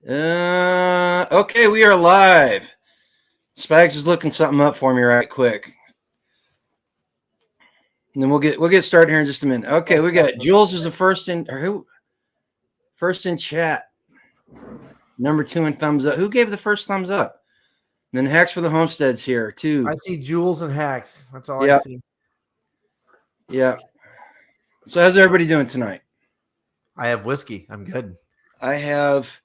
Okay, we are live. Spags is looking something up for me right quick. And then we'll get started here in just a minute. Okay, we got Jules is the first in or who first in chat. Number 2 in thumbs up. Who gave the first thumbs up? And then Hacks for the Homesteads here too. I see Jules and Hacks. That's all Yeah. I see. Yeah. So how's everybody doing tonight? I have whiskey. I'm good. I have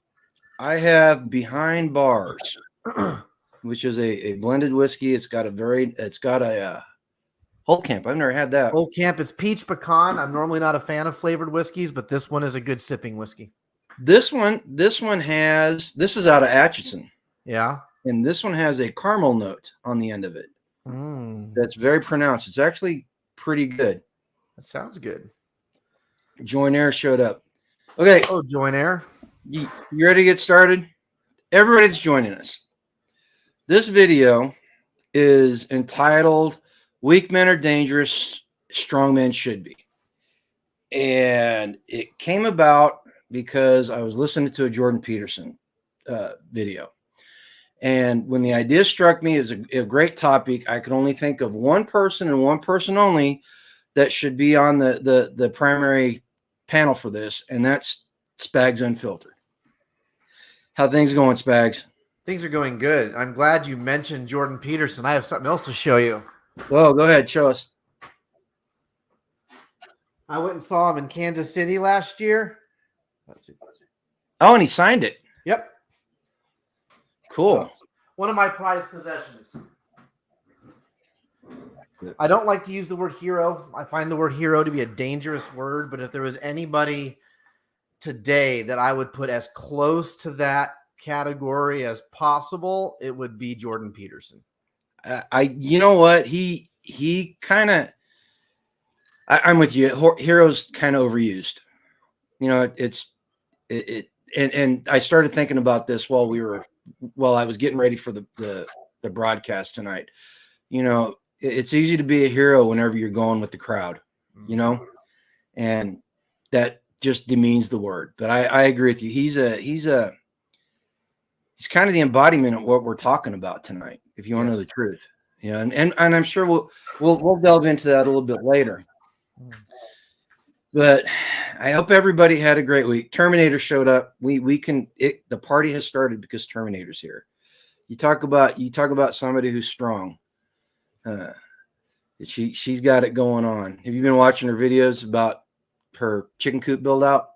Behind Bars, which is a blended whiskey. It's got a whole camp. I've never had that. Old Camp, it's peach pecan. I'm normally not a fan of flavored whiskeys, but this one is a good sipping whiskey. This is out of Atchison. Yeah. And this one has a caramel note on the end of it. That's very pronounced. It's actually pretty good. That sounds good. Join Air showed up. Okay. Oh, Join Air. You ready to get started? Everybody that's joining us. This video is entitled Weak Men Are Dangerous, Strong Men Should Be. And it came about because I was listening to a Jordan Peterson video. And when the idea struck me, it was a great topic. I could only think of one person and one person only that should be on the primary panel for this, and that's Spags Unfiltered. How things going, Spags? Things are going good. I'm glad you mentioned Jordan Peterson. I have something else to show you. Well, go ahead. Show us. I went and saw him in Kansas City last year. Let's see. Oh, and he signed it. Yep. Cool. So, one of my prized possessions. I don't like to use the word hero. I find the word hero to be a dangerous word, but if there was anybody today that I would put as close to that category as possible, it would be Jordan Peterson. You know what? He kind of, I'm with you. Hero's kind of overused. You know, and I started thinking about this while I was getting ready for the broadcast tonight. You know, it's easy to be a hero whenever you're going with the crowd, you know, and that just demeans the word. But I agree with you. He's kind of the embodiment of what we're talking about tonight, if you want to know the truth. You know, and I'm sure we'll delve into that a little bit later. But I hope everybody had a great week. Terminator showed up. The party has started because Terminator's here. You talk about somebody who's strong. She's got it going on. Have you been watching her videos about her chicken coop build out?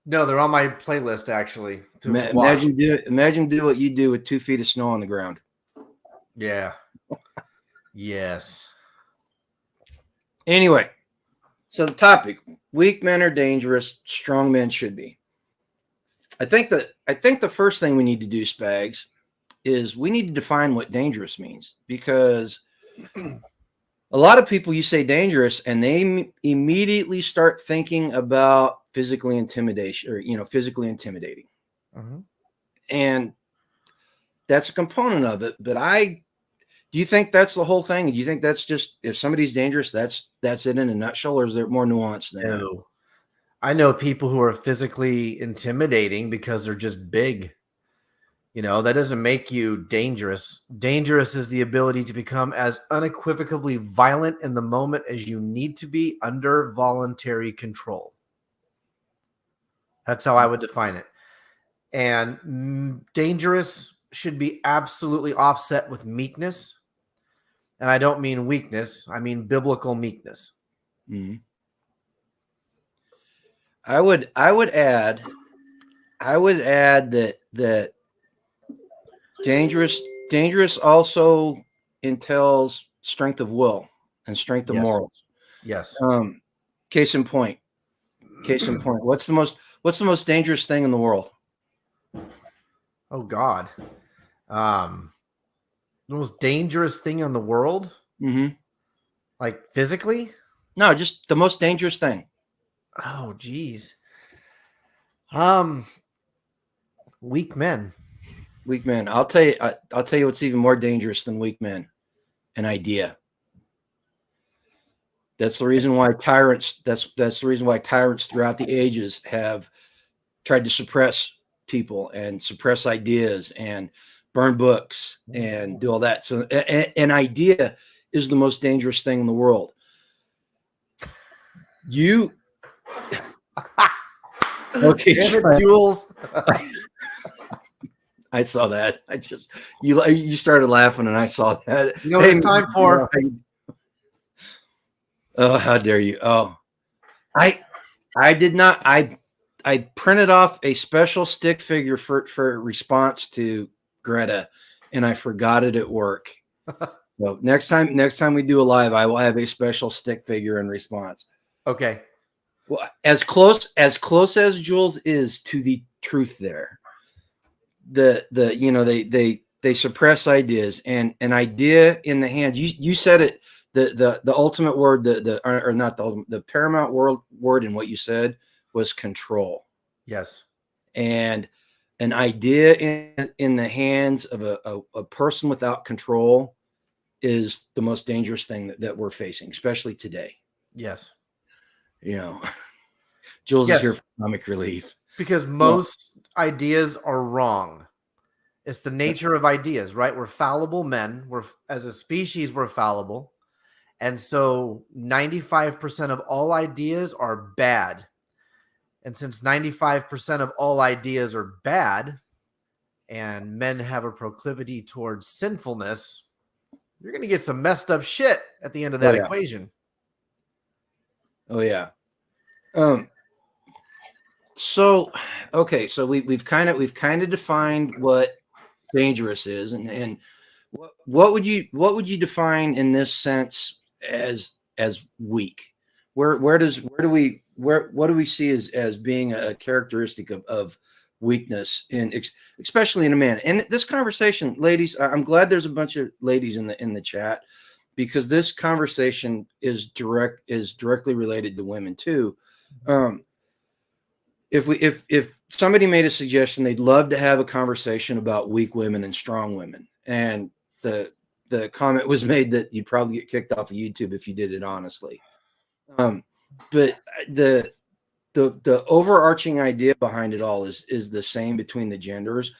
No, they're on my playlist actually. Imagine do what you do with 2 feet of snow on the ground. Yeah. Yes. Anyway, so the topic: weak men are dangerous, strong men should be. I think the first thing we need to do, Spags, is we need to define what dangerous means, because a lot of people, you say dangerous and they immediately start thinking about physically intimidation, or physically intimidating. And that's a component of it. But do you think that's the whole thing? Do you think that's just, if somebody's dangerous, that's it in a nutshell, or is there more nuance than that? No. I know people who are physically intimidating because they're just big. You know, that doesn't make you dangerous. Dangerous is the ability to become as unequivocally violent in the moment as you need to be under voluntary control. That's how I would define it. And dangerous should be absolutely offset with meekness. And I don't mean weakness. I mean biblical meekness. Mm-hmm. I would add that dangerous also entails strength of will and strength of morals. Yes. Case in point. What's the most dangerous thing in the world? Oh God. The most dangerous thing in the world? Like physically? No, just the most dangerous thing. Oh, geez. Weak men. Weak men. I'll tell you what's even more dangerous than weak men. An idea. That's the reason why tyrants. That's the reason why tyrants throughout the ages have tried to suppress people and suppress ideas and burn books and do all that. So an idea is the most dangerous thing in the world. You okay, Damn it, Jules. I saw that. You started laughing and I saw that. You know what it's time for? Oh, how dare you? Oh, I did not. I printed off a special stick figure for response to Greta, and I forgot it at work. So next time we do a live, I will have a special stick figure in response. Okay. Well, as close as Jules is to the truth there. They suppress ideas, and an idea in the hands. You said it. The ultimate word, or not the ultimate, the paramount word in what you said was control. Yes. And an idea in the hands of a person without control is the most dangerous thing that we're facing, especially today. Yes. Jules is here for comic relief. Because most ideas are wrong. It's the nature of ideas, right? We're fallible men. As a species, we're fallible. And so 95% of all ideas are bad. And since 95% of all ideas are bad, and men have a proclivity towards sinfulness, you're going to get some messed up shit at the end of that equation. Oh, yeah. So we've kind of defined what dangerous is, and what would you define in this sense as weak? What do we see as being a characteristic of weakness especially in a man? And this conversation, ladies, I'm glad there's a bunch of ladies in the chat, because this conversation is directly related to women too. If somebody made a suggestion, they'd love to have a conversation about weak women and strong women, and the comment was made that you'd probably get kicked off of YouTube if you did it honestly. But the overarching idea behind it all is the same between the genders.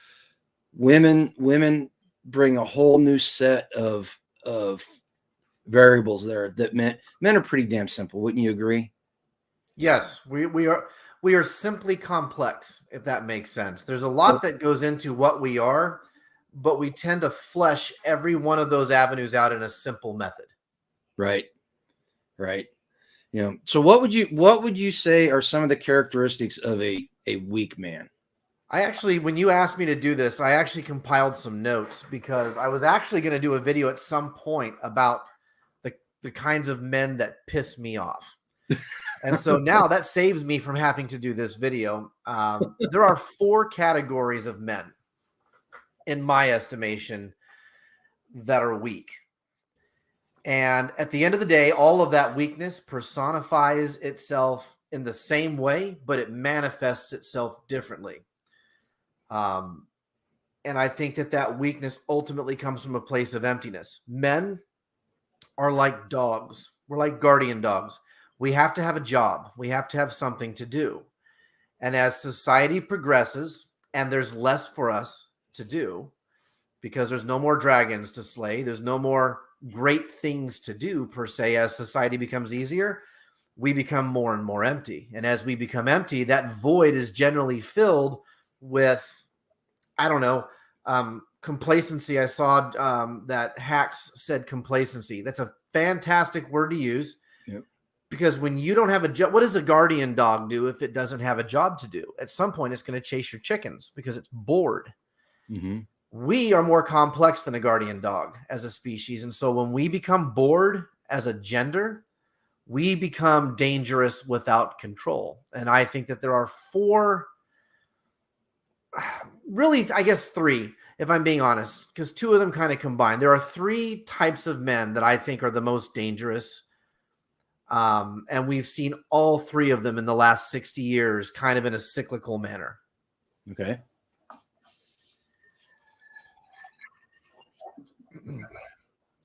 Women bring a whole new set of variables there that men are pretty damn simple. Wouldn't you agree? Yes, we are simply complex, if that makes sense. There's a lot that goes into what we are, but we tend to flesh every one of those avenues out in a simple method. Right. So what would you say are some of the characteristics of a weak man? When you asked me to do this, I actually compiled some notes, because I was actually going to do a video at some point about the kinds of men that piss me off. And so now that saves me from having to do this video. There are 4 categories of men, in my estimation, that are weak. And at the end of the day, all of that weakness personifies itself in the same way, but it manifests itself differently. And I think that weakness ultimately comes from a place of emptiness. Men are like dogs. We're like guardian dogs. We have to have a job. We have to have something to do. And as society progresses and there's less for us to do, because there's no more dragons to slay, there's no more great things to do per se, as society becomes easier, we become more and more empty. And as we become empty, that void is generally filled with, complacency. I saw that Hacks said complacency. That's a fantastic word to use. Yep. Because when you don't have a job, what does a guardian dog do if it doesn't have a job to do? At some point, it's going to chase your chickens because it's bored. Mm-hmm. We are more complex than a guardian dog as a species. And so when we become bored as a gender, we become dangerous without control. And I think that there are 4, really, I guess 3, if I'm being honest, because 2 of them kind of combine. There are 3 types of men that I think are the most dangerous. And we've seen all 3 of them in the last 60 years, kind of in a cyclical manner. Okay.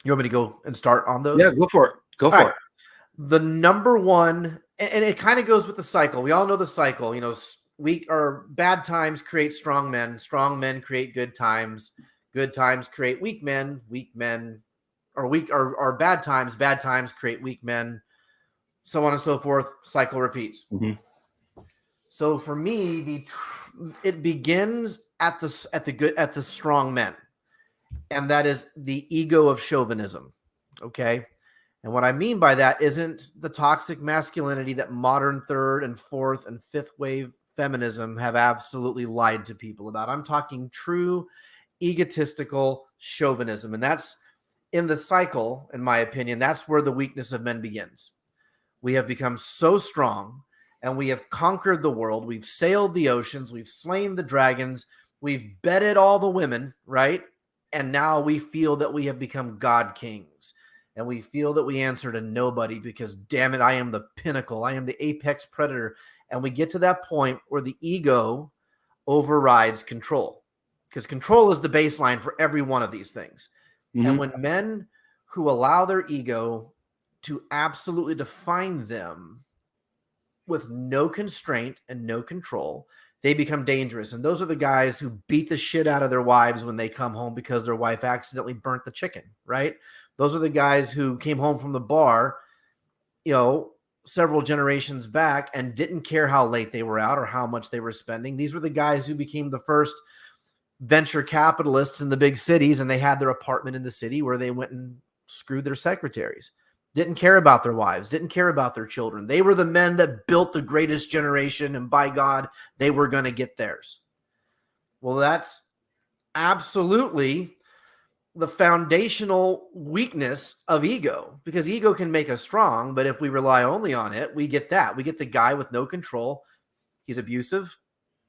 You want me to go and start on those? Yeah, go for it. Go for it. The number one, and it kind of goes with the cycle. We all know the cycle. weak or bad times create strong men create good times create weak men or bad times create weak men, so on and so forth, cycle repeats. Mhm. So for me, it begins at the strong men, and that is the ego of chauvinism. Okay. And what I mean by that isn't the toxic masculinity that modern third and fourth and fifth wave feminism have absolutely lied to people about. I'm talking true egotistical chauvinism. And that's in the cycle, in my opinion, that's where the weakness of men begins. We have become so strong and we have conquered the world. We've sailed the oceans. We've slain the dragons. We've bedded all the women, right? And now we feel that we have become God kings. And we feel that we answer to nobody because, damn it, I am the pinnacle. I am the apex predator. And we get to that point where the ego overrides control, because control is the baseline for every one of these things. Mm-hmm. And when men who allow their ego to absolutely define them with no constraint and no control, they become dangerous. And those are the guys who beat the shit out of their wives when they come home because their wife accidentally burnt the chicken, right? Those are the guys who came home from the bar, several generations back and didn't care how late they were out or how much they were spending. These were the guys who became the first venture capitalists in the big cities, and they had their apartment in the city where they went and screwed their secretaries. Didn't care about their wives, didn't care about their children. They were the men that built the greatest generation, and by God, they were going to get theirs. Well, that's absolutely the foundational weakness of ego, because ego can make us strong, but if we rely only on it, we get that. We get the guy with no control. He's abusive,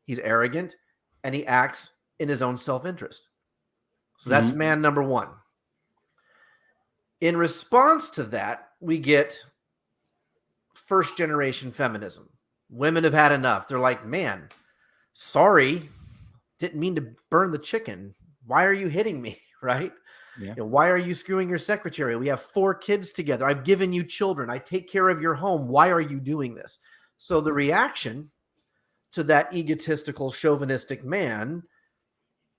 he's arrogant, and he acts in his own self-interest. So that's man number one. In response to that, we get first generation feminism. Women have had enough. They're like, man, sorry, didn't mean to burn the chicken. Why are you hitting me? Right? Yeah. Why are you screwing your secretary? We have 4 kids together. I've given you children. I take care of your home. Why are you doing this? So the reaction to that egotistical, chauvinistic man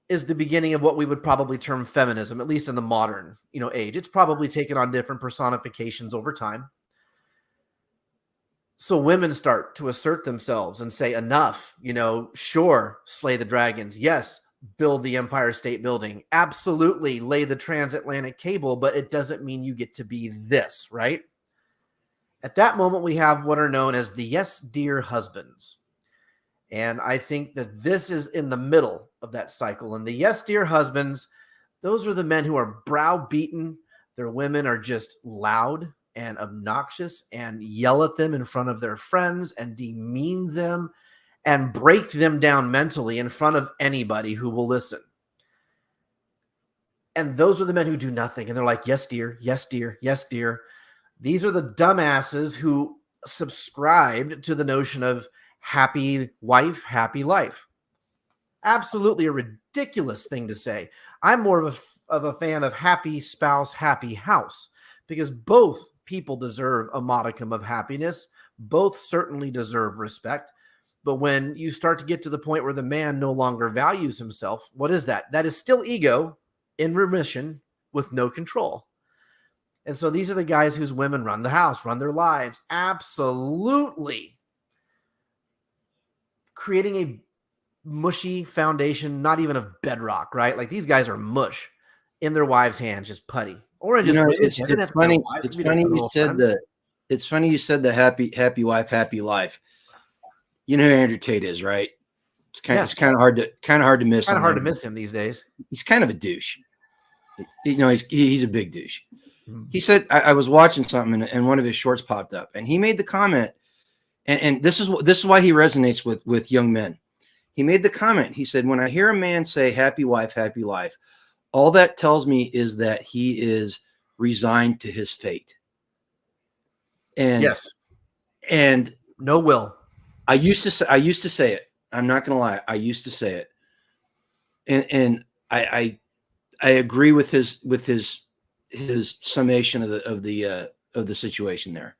is the beginning of what we would probably term feminism, at least in the modern, age. It's probably taken on different personifications over time. So women start to assert themselves and say, enough, sure, slay the dragons. Yes, build the Empire State Building. Absolutely, lay the transatlantic cable, but it doesn't mean you get to be this, right? At that moment, we have what are known as the yes, dear husbands. And I think that this is in the middle of that cycle. And the yes, dear husbands, those are the men who are browbeaten. Their women are just loud and obnoxious and yell at them in front of their friends and demean them and break them down mentally in front of anybody who will listen. And those are the men who do nothing. And they're like, yes, dear, yes, dear, yes, dear. These are the dumbasses who subscribed to the notion of happy wife, happy life. Absolutely a ridiculous thing to say. I'm more of a fan of happy spouse, happy house, because both people deserve a modicum of happiness. Both certainly deserve respect. But when you start to get to the point where the man no longer values himself, what is that? That is still ego in remission with no control. And so these are the guys whose women run the house, run their lives, absolutely creating a mushy foundation, not even of bedrock, right? Like these guys are mush in their wives' hands, just putty. Or just it's funny. It's funny you said that. It's funny you said the happy wife, happy life. You know who Andrew Tate is, right? It's kind of hard to miss. Kind of hard to miss him these days. He's kind of a douche. He's a big douche. Mm-hmm. He said I was watching something and one of his shorts popped up, and he made the comment, and this is why he resonates with young men. He made the comment. He said, when I hear a man say happy wife, happy life, all that tells me is that he is resigned to his fate. And yes, and no will. I used to say it. I'm not going to lie. I used to say it. And I agree with his summation of the situation there.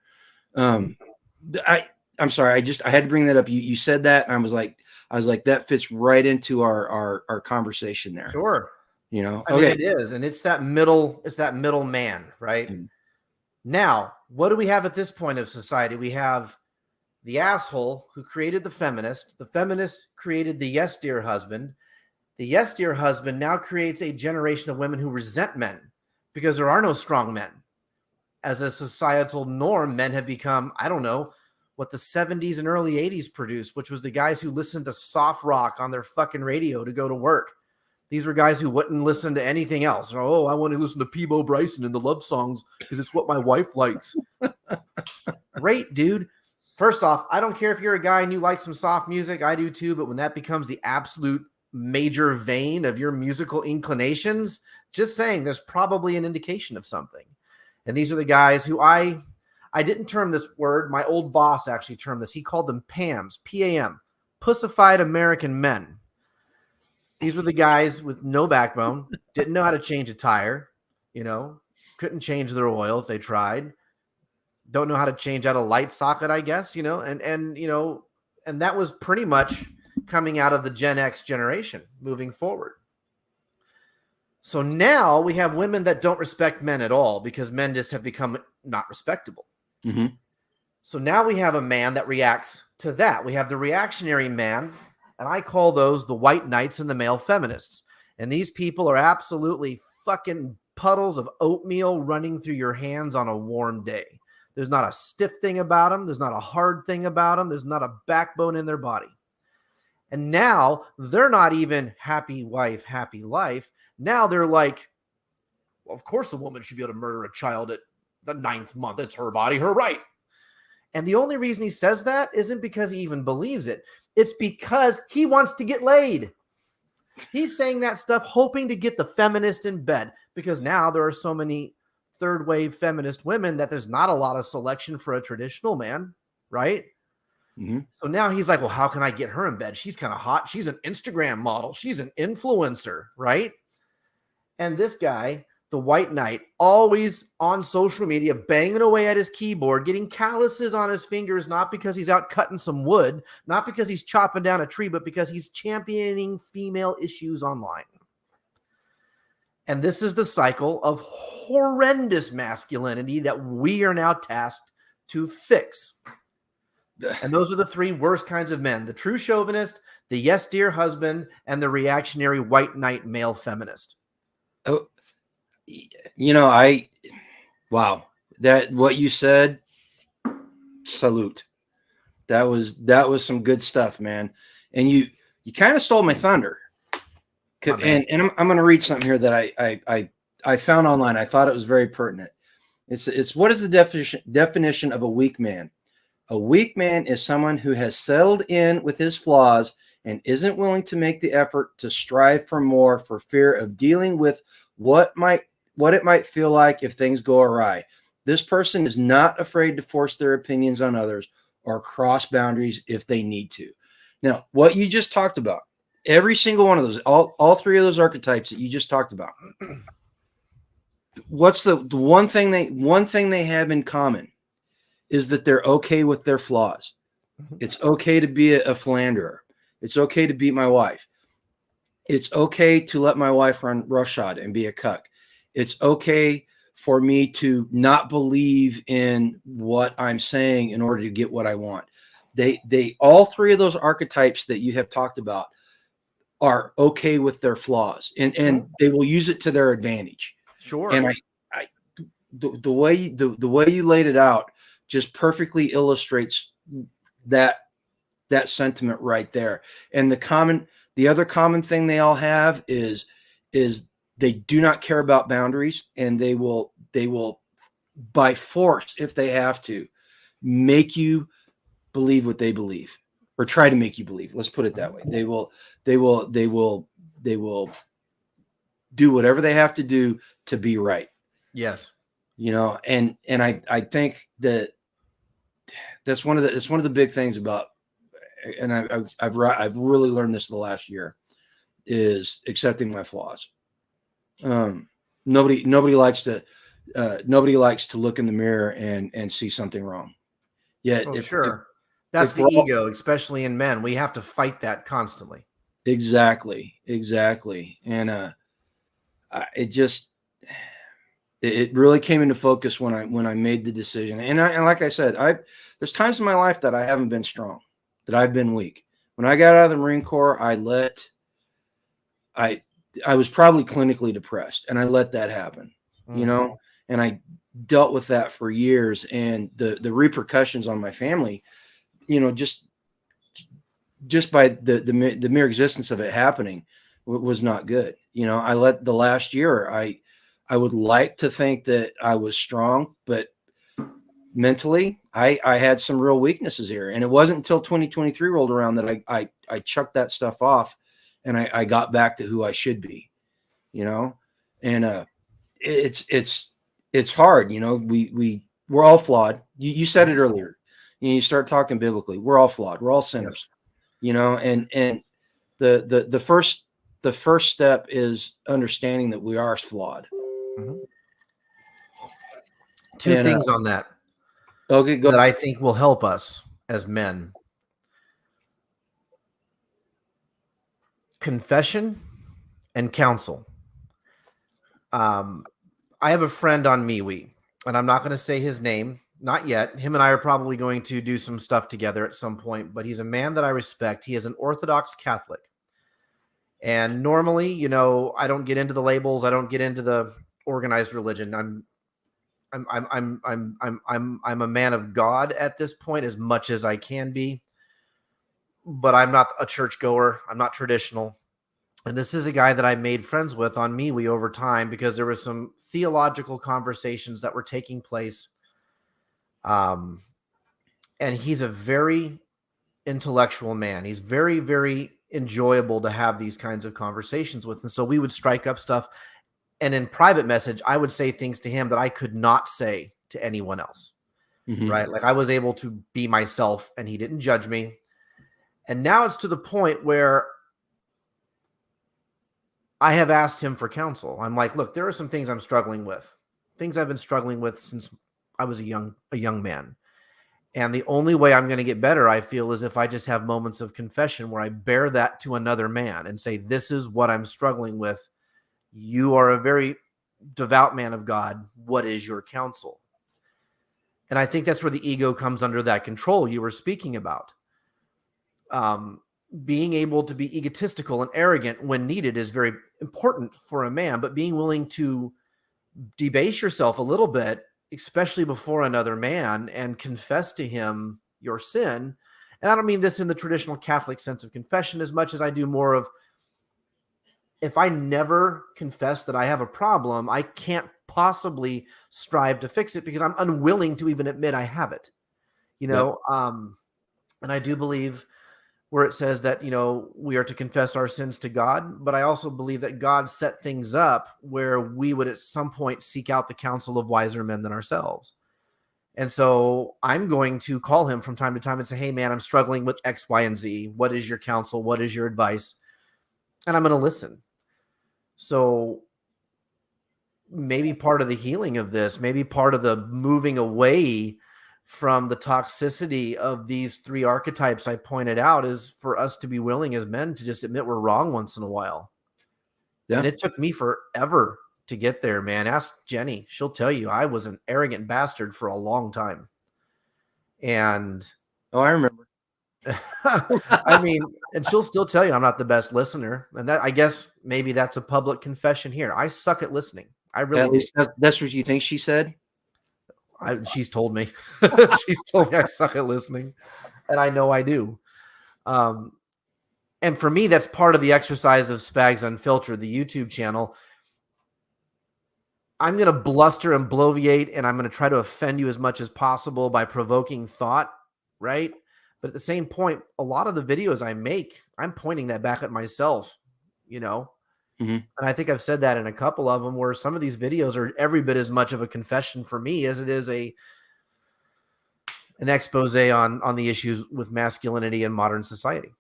I'm sorry. I had to bring that up. You said that, and I was like, that fits right into our conversation there. Sure. You know, I mean, it is, and it's that middle man, right? Mm-hmm. Now, what do we have at this point of society? We have the asshole who created the feminist. The feminist created the yes, dear husband. The yes, dear husband now creates a generation of women who resent men because there are no strong men. As a societal norm, men have become, I don't know, what the 70s and early 80s produced, which was the guys who listened to soft rock on their fucking radio to go to work. These were guys who wouldn't listen to anything else. Oh, I want to listen to Peebo Bryson and the love songs because it's what my wife likes. Great, dude. First off, I don't care if you're a guy and you like some soft music. I do too. But when that becomes the absolute major vein of your musical inclinations, just saying there's probably an indication of something. And these are the guys who I didn't term this word. My old boss actually termed this. He called them PAMs, P-A-M, pussified American men. These were the guys with no backbone, didn't know how to change a tire, couldn't change their oil if they tried, don't know how to change out a light socket, I guess, and that was pretty much coming out of the Gen X generation moving forward. So now we have women that don't respect men at all because men just have become not respectable. Mm-hmm. So now we have a man that reacts to that. We have the reactionary man, and I call those the white knights and the male feminists. And these people are absolutely fucking puddles of oatmeal running through your hands on a warm day. There's not a stiff thing about them. There's not a hard thing about them. There's not a backbone in their body. And now they're not even happy wife, happy life. Now they're like, well, of course a woman should be able to murder a child at the 9th month. It's her body, her right. And the only reason he says that isn't because he even believes it. It's because he wants to get laid. He's saying that stuff hoping to get the feminist in bed because now there are so many third wave feminist women that there's not a lot of selection for a traditional man, right? Mm-hmm. So now he's like, well, how can I get her in bed? She's kind of hot. She's an Instagram model. She's an influencer, right? And this guy, the white knight, always on social media, banging away at his keyboard, getting calluses on his fingers, not because he's out cutting some wood, not because he's chopping down a tree, but because he's championing female issues online. And this is the cycle of horrendous masculinity that we are now tasked to fix. And those are the three worst kinds of men: the true chauvinist, the yes dear husband, and the reactionary white knight male feminist. Oh, wow, that what you said, salute. That was some good stuff, man. And you kind of stole my thunder. And I'm going to read something here that I found online. I thought it was very pertinent. It's what is the definition of a weak man? A weak man is someone who has settled in with his flaws and isn't willing to make the effort to strive for more for fear of dealing with what it might feel like if things go awry. This person is not afraid to force their opinions on others or cross boundaries if they need to. Now, what you just talked about, every single one of those, all three of those archetypes that you just talked about, what's the one thing they have in common is that they're okay with their flaws. It's okay to be a philanderer. It's okay to beat my wife. It's okay to let my wife run roughshod and be a cuck. It's okay for me to not believe in what I'm saying in order to get what I want. They all three of those archetypes that you have talked about are okay with their flaws, and they will use it to their advantage. Sure. And the way you laid it out just perfectly illustrates that sentiment right there. And the other common thing they all have is they do not care about boundaries, and they will by force, if they have to, make you believe what they believe, or try to make you believe. Let's put it that way. They will do whatever they have to do to be right. Yes. And I think that's one of the big things about, and I've really learned this the last year, is accepting my flaws. Nobody likes to look in the mirror and see something wrong. Yet That's the ego, especially in men. We have to fight that constantly. Exactly. And it really came into focus when I made the decision. And like I said, there's times in my life that I haven't been strong, that I've been weak. When I got out of the Marine Corps, I was probably clinically depressed, and I let that happen, and I dealt with that for years, and the repercussions on my family, just by the mere existence of it happening was not good. I let the last year, I would like to think that I was strong, but mentally I had some real weaknesses here. And it wasn't until 2023 rolled around that I chucked that stuff off, and I got back to who I should be, and it's hard. We're all flawed. You said it earlier. You start talking biblically. We're all flawed. We're all sinners. And the first step is understanding that we are flawed. Mm-hmm. Two things on that. Okay, go. That I think will help us as men. Confession and counsel. I have a friend on MeWe, and I'm not going to say his name, not yet. Him and I are probably going to do some stuff together at some point, but he's a man that I respect. He is an Orthodox Catholic. And normally, I don't get into the labels. I don't get into the organized religion. I'm a man of God at this point, as much as I can be, but I'm not a churchgoer. I'm not traditional. And this is a guy that I made friends with on MeWe over time because there were some theological conversations that were taking place. And he's a very intellectual man. He's very, very enjoyable to have these kinds of conversations with. And so we would strike up stuff. And in private message, I would say things to him that I could not say to anyone else. Mm-hmm. Right? Like I was able to be myself, and he didn't judge me. And now it's to the point where I have asked him for counsel. I'm like, look, there are some things I'm struggling with, things I've been struggling with since I was a young man. And the only way I'm going to get better, I feel, is if I just have moments of confession where I bear that to another man and say, this is what I'm struggling with. You are a very devout man of God. What is your counsel? And I think that's where the ego comes under that control you were speaking about. Being able to be egotistical and arrogant when needed is very important for a man, but being willing to debase yourself a little bit, especially before another man, and confess to him your sin. And I don't mean this in the traditional Catholic sense of confession as much as I do more of, if I never confess that I have a problem, I can't possibly strive to fix it because I'm unwilling to even admit I have it, Yep. And I do believe where it says that, we are to confess our sins to God, but I also believe that God set things up where we would at some point seek out the counsel of wiser men than ourselves. And so I'm going to call him from time to time and say, hey man, I'm struggling with X, Y, and Z. What is your counsel? What is your advice? And I'm going to listen. So maybe part of the healing of this, maybe part of the moving away from the toxicity of these three archetypes I pointed out is for us to be willing as men to just admit we're wrong once in a while. Yeah. And it took me forever to get there, man. Ask Jenny. She'll tell you I was an arrogant bastard for a long time. And I remember. I mean, and she'll still tell you I'm not the best listener. And that, I guess maybe that's a public confession here. I suck at listening. I really At least that's what you think she said? She's told me. She's told me I suck at listening. And I know I do. And for me, that's part of the exercise of Spags Unfiltered, the YouTube channel. I'm going to bluster and bloviate, and I'm going to try to offend you as much as possible by provoking thought, right? But at the same point, a lot of the videos I make, I'm pointing that back at myself, Mm-hmm. And I think I've said that in a couple of them where some of these videos are every bit as much of a confession for me as it is an expose on the issues with masculinity in modern society.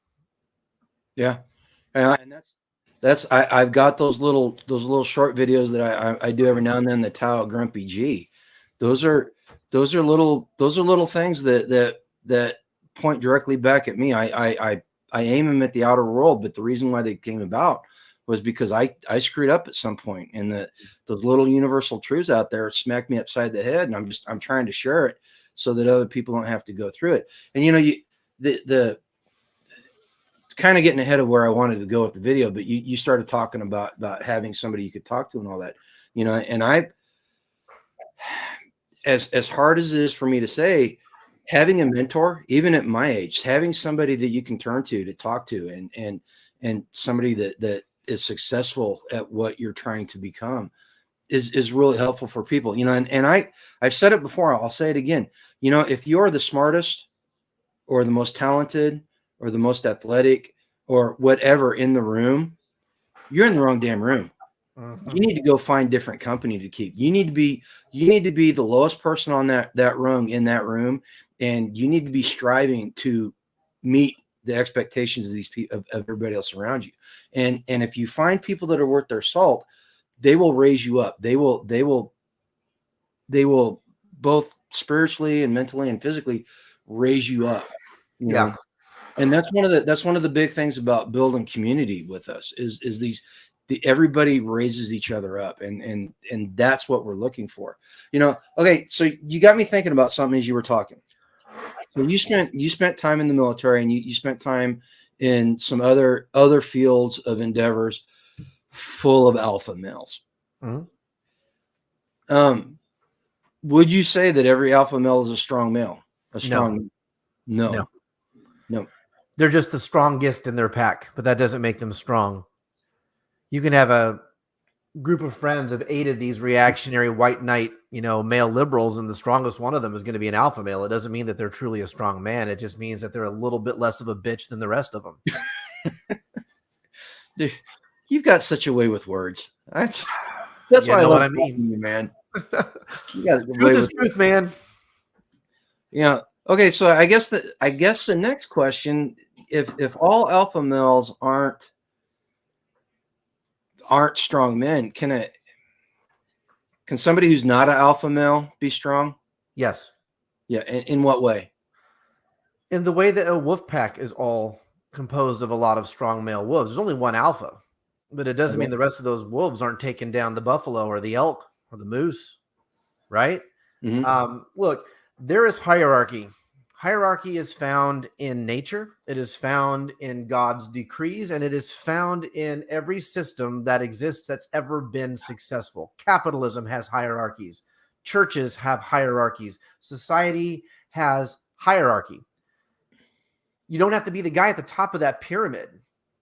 Yeah. And I've got those little short videos that I do every now and then, the Tao Grumpy G. Those are little things that point directly back at me. I aim them at the outer world, but the reason why they came about was because I screwed up at some point, and those little universal truths out there smacked me upside the head, and I'm trying to share it so that other people don't have to go through it. And the kind of getting ahead of where I wanted to go with the video, but you started talking about having somebody you could talk to and all that, and as hard as it is for me to say, having a mentor, even at my age, having somebody that you can turn to talk to, and somebody that is successful at what you're trying to become is really helpful for people, and I've said it before, I'll say it again. If you're the smartest or the most talented or the most athletic or whatever in the room, you're in the wrong damn room. You need to go find different company to keep. You need to be the lowest person on that rung in that room, and you need to be striving to meet the expectations of these people, of everybody else around you. And if you find people that are worth their salt, they will raise you up. They will both spiritually and mentally and physically raise you up. Yeah. And that's one of the big things about building community with us is everybody raises each other up, and that's what we're looking for. Okay, so you got me thinking about something as you were talking. So you spent time in the military, and you spent time in some other fields of endeavors full of alpha males. Mm-hmm. Would you say that every alpha male is a strong male? No. They're just the strongest in their pack, but that doesn't make them strong. You can have a group of friends of 8 of these reactionary white knight, male liberals, and the strongest one of them is going to be an alpha male. It doesn't mean that they're truly a strong man. It just means that they're a little bit less of a bitch than the rest of them. Dude, you've got such a way with words. That's You why know I love what I mean, you, man. You got truth is truth, man. Yeah. Okay. So I guess the next question, if all alpha males aren't strong men, can somebody who's not an alpha male be strong? Yes. Yeah. In what way? In the way that a wolf pack is all composed of a lot of strong male wolves. There's only one alpha, but it doesn't mean the rest of those wolves aren't taking down the buffalo or the elk or the moose, right? Mm-hmm. Look, there is hierarchy. Hierarchy is found in nature. It is found in God's decrees, and it is found in every system that exists that's ever been successful. Capitalism has hierarchies. Churches have hierarchies. Society has hierarchy. You don't have to be the guy at the top of that pyramid,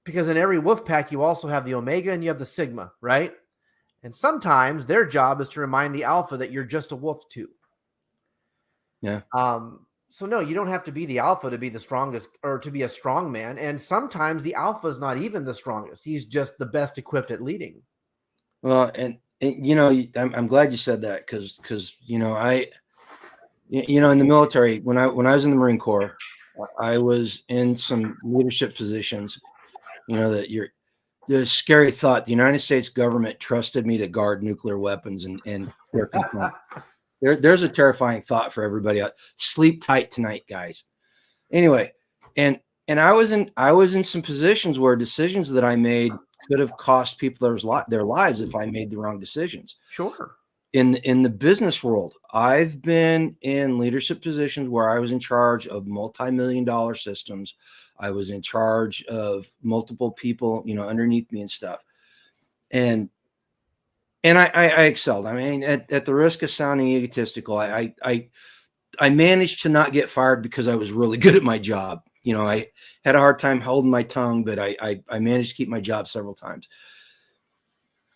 because in every wolf pack, you also have the omega and you have the sigma, right? And sometimes their job is to remind the alpha that you're just a wolf too. Yeah. So no, you don't have to be the alpha to be the strongest or to be a strong man. And sometimes the alpha is not even the strongest. He's just the best equipped at leading. Well, and I'm glad you said that because in the military, when I was in the Marine Corps, I was in some leadership positions. The scary thought: the United States government trusted me to guard nuclear weapons and their complaint. There's a terrifying thought for everybody out. Sleep tight tonight, guys. Anyway, and I was in some positions where decisions that I made could have cost people their lives if I made the wrong decisions. Sure. In the business world, I've been in leadership positions where I was in charge of multi-million-dollar systems. I was in charge of multiple people, underneath me and stuff. And I excelled. I mean, at the risk of sounding egotistical, I managed to not get fired because I was really good at my job. I had a hard time holding my tongue, but I managed to keep my job several times.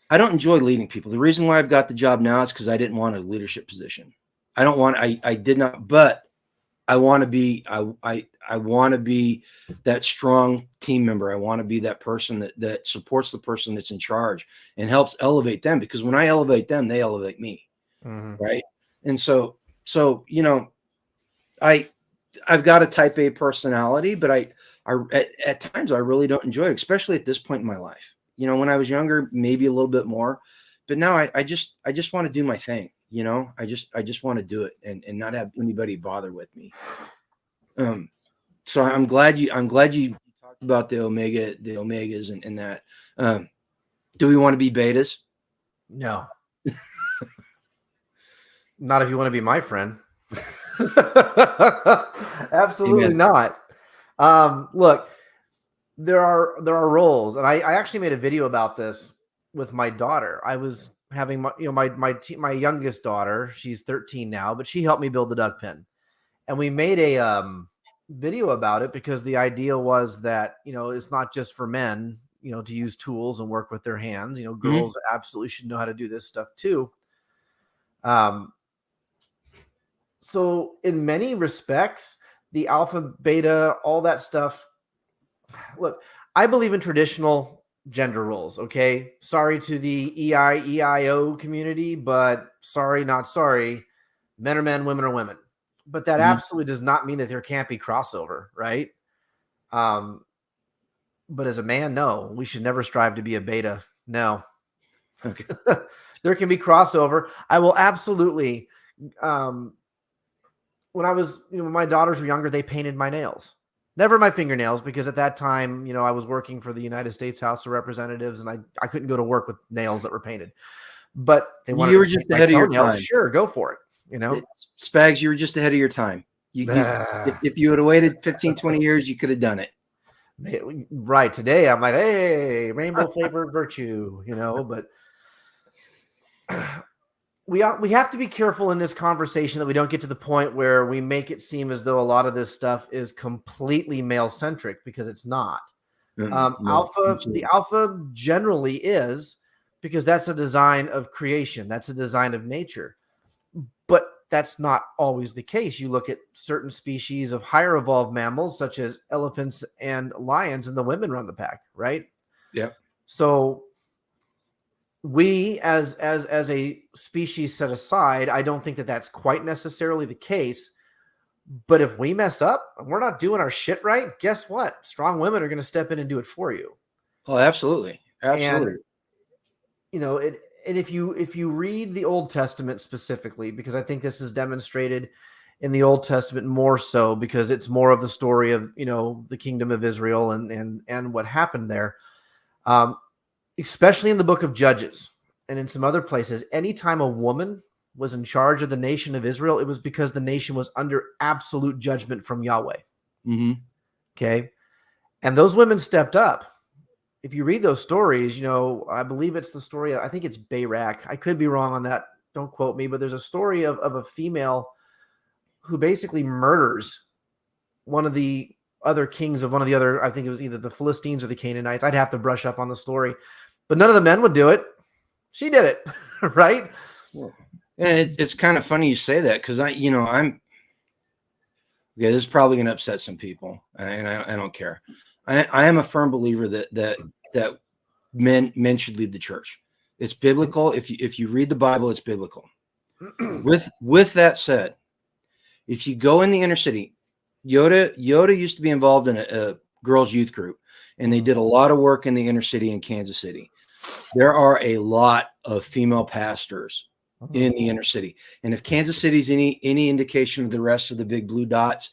I don't enjoy leading people. The reason why I've got the job now is because I didn't want a leadership position. I did not, but I want to be, I want to be that strong team member. I want to be that person that supports the person that's in charge and helps elevate them, because when I elevate them, they elevate me. Mm-hmm. Right. And so, I've got a type A personality, but at times I really don't enjoy it, especially at this point in my life. When I was younger, maybe a little bit more, but now I just want to do my thing. I just want to do it and not have anybody bother with me. So I'm glad you talked about the omegas and that. Do we want to be betas? No. Not if you want to be my friend. Absolutely Amen. not. Look, there are roles, and I actually made a video about this with my daughter. I was having my youngest daughter. She's 13 now, but she helped me build the duck pen, and we made a video about it because the idea was that it's not just for men to use tools and work with their hands. Girls absolutely should know how to do this stuff too. So in many respects, the alpha, beta, all that stuff. Look, I believe in traditional gender roles. Okay. Sorry to the EIO community, but sorry, not sorry. Men are men, women are women. But that absolutely does not mean that there can't be crossover, right? But as a man, no, we should never strive to be a beta. No. Okay. There can be crossover. I will absolutely when I was, when my daughters were younger, they painted my nails, never my fingernails, because at that time, I was working for the United States House of Representatives and I couldn't go to work with nails that were painted, but they wanted You were to just paint my ahead of your toenails. time. Sure. Go for it. Spags, you were just ahead of your time. If you would have waited 15, 20 years, you could have done it. Right. Today, I'm like, hey, rainbow flavored virtue, but we have to be careful in this conversation that we don't get to the point where we make it seem as though a lot of this stuff is completely male centric, because it's not. The alpha generally is, because that's a design of creation. That's a design of nature, but that's not always the case. You look at certain species of higher evolved mammals, such as elephants and lions, and the women run the pack, right? Yeah. So we as a species set aside, I don't think that that's quite necessarily the case. But if we mess up and we're not doing our shit right, guess what? Strong women are going to step in and do it for you. Oh, absolutely. Absolutely. And and if you read the Old Testament specifically, because I think this is demonstrated in the Old Testament more so because it's more of the story of the kingdom of Israel and what happened there. Especially in the book of Judges and in some other places, anytime a woman was in charge of the nation of Israel, it was because the nation was under absolute judgment from Yahweh. Okay. And those women stepped up. If you read those stories, I believe it's the story, I think it's Barak. I could be wrong on that. Don't quote me, but there's a story of a female who basically murders one of the other kings of one of the other, I think it was either the Philistines or the Canaanites. I'd have to brush up on the story, but none of the men would do it. She did it. Right. And it's kind of funny you say that, because I'm okay. This is probably going to upset some people, and I don't care. I am a firm believer that men should lead the church. It's biblical. If you read the Bible, it's biblical. With that said, if you go in the inner city, Yoda used to be involved in a girls' youth group, and they did a lot of work in the inner city in Kansas City. There are a lot of female pastors in the inner city, and if Kansas City's any indication of the rest of the big blue dots,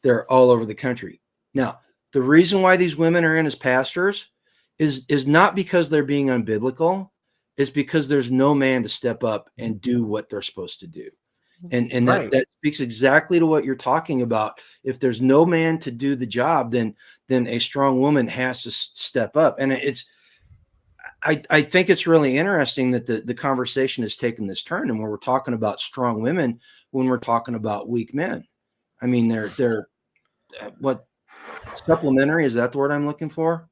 they're all over the country. Now, the reason why these women are in as pastors is not because they're being unbiblical. It's because there's no man to step up and do what they're supposed to do. And Right. that speaks exactly to what you're talking about. If there's no man to do the job, then a strong woman has to step up. And I think it's really interesting that the conversation has taken this turn, and when we're talking about strong women, when we're talking about weak men. I mean, they're what, supplementary, is that the word I'm looking for?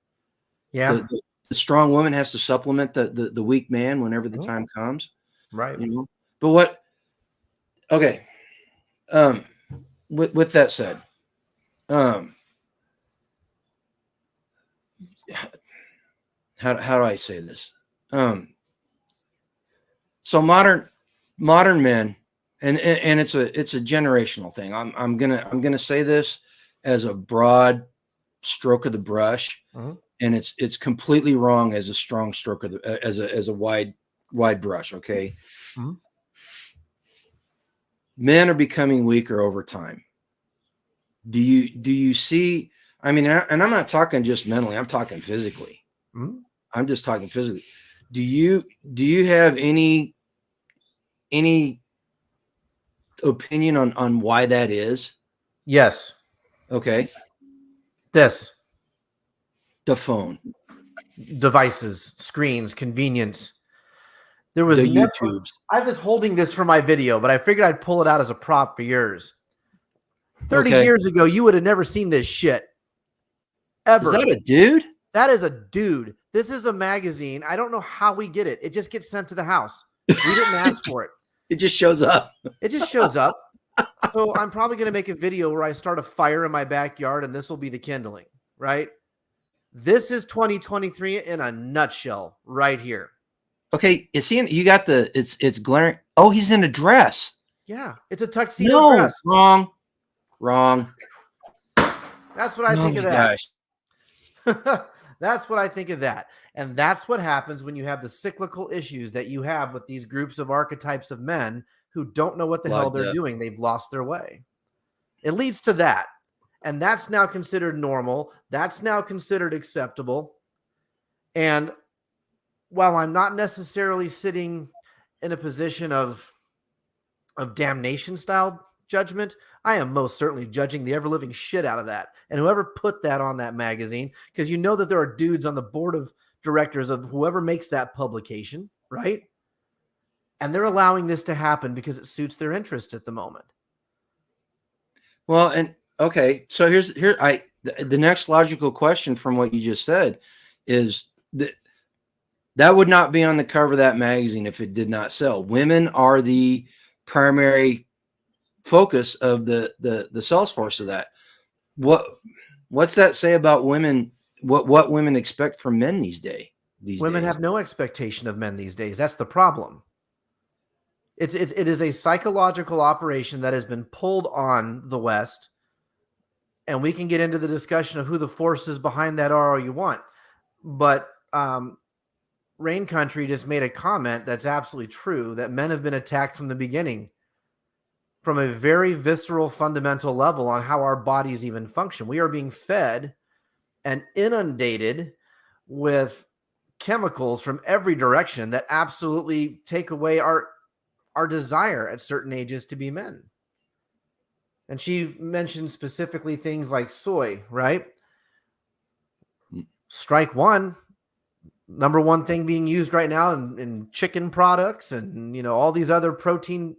Yeah. The strong woman has to supplement the weak man whenever the time comes. Right. But what, okay. With that said, how do I say this? So modern men, and it's a generational thing. I'm gonna say this as a broad stroke of the brush, and it's completely wrong as a strong stroke of the as a wide brush. Okay, men are becoming weaker over time. do you see? I mean, and I'm not talking just mentally. I'm talking physically. Mhm. I'm just talking physically. Do you have any opinion on why that is? Yes. Okay, This the phone, devices, screens, convenience. There was the never. YouTubes. I was holding this for my video, but I figured I'd pull it out as a prop for yours. 30 Okay, years ago, you would have never seen this shit. is Ever. that a dude? That is a dude. This is a magazine. I don't know how we get it. It just gets sent to the house. We didn't ask for it. It just shows up. It just shows up. So I'm probably going to make a video where I start a fire in my backyard and this will be the kindling, right? This is 2023 in a nutshell right here. Okay, is he in? You got the it's glaring. Oh, he's in a dress. Yeah, it's a tuxedo dress. Wrong. That's what I think of my that. gosh. That's what I think of that. And that's what happens when you have the cyclical issues that you have with these groups of archetypes of men who don't know what the hell they're doing. They've lost their way. It leads to that. And that's now considered normal. That's now considered acceptable. And while I'm not necessarily sitting in a position of damnation style judgment, I am most certainly judging the ever-living shit out of that. And whoever put that on that magazine, because you know that there are dudes on the board of directors of whoever makes that publication, right? And they're allowing this to happen because it suits their interests at the moment. Well, and okay, so the next logical question from what you just said is that would not be on the cover of that magazine if it did not sell. Women are the primary focus of the sales force of that. What's that say about women? What women expect from men these days? Women have no expectation of men these days. That's the problem. It is a psychological operation that has been pulled on the West, and we can get into the discussion of who the forces behind that are all you want. But Rain Country just made a comment that's absolutely true, that men have been attacked from the beginning, from a very visceral, fundamental level on how our bodies even function. We are being fed and inundated with chemicals from every direction that absolutely take away our desire at certain ages to be men. And she mentioned specifically things like soy, right? Strike one. Number one thing being used right now in chicken products and, all these other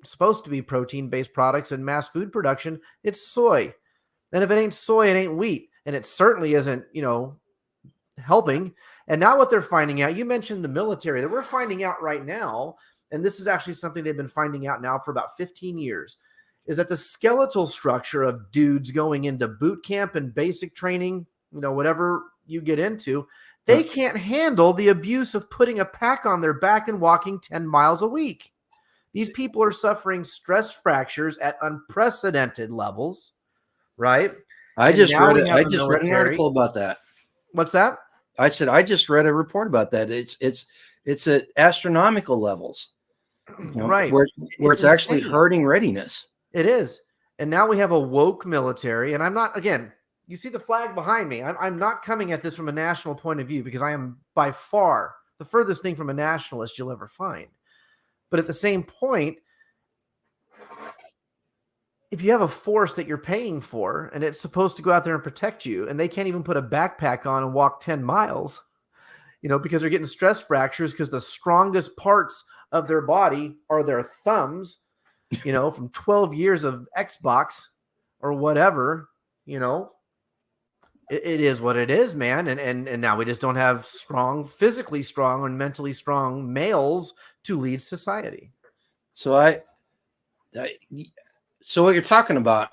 supposed to be protein-based products in mass food production, it's soy. And if it ain't soy, it ain't wheat. And it certainly isn't, helping. And now what they're finding out, you mentioned the military, that we're finding out right now, and this is actually something they've been finding out now for about 15 years, is that the skeletal structure of dudes going into boot camp and basic training, whatever you get into, they can't handle the abuse of putting a pack on their back and walking 10 miles a week. These people are suffering stress fractures at unprecedented levels, right? I just read an article about that. What's that? I said I just read a report about that. It's at astronomical levels, right? Where it's actually hurting readiness. It is, and now we have a woke military. And I'm not, again, you see the flag behind me. I'm not coming at this from a national point of view, because I am by far the furthest thing from a nationalist you'll ever find. But at the same point, if you have a force that you're paying for and it's supposed to go out there and protect you, and they can't even put a backpack on and walk 10 miles, because they're getting stress fractures because the strongest parts of their body are their thumbs, from 12 years of Xbox or whatever, it is what it is, man. And now we just don't have physically strong and mentally strong males to lead society. So so what you're talking about,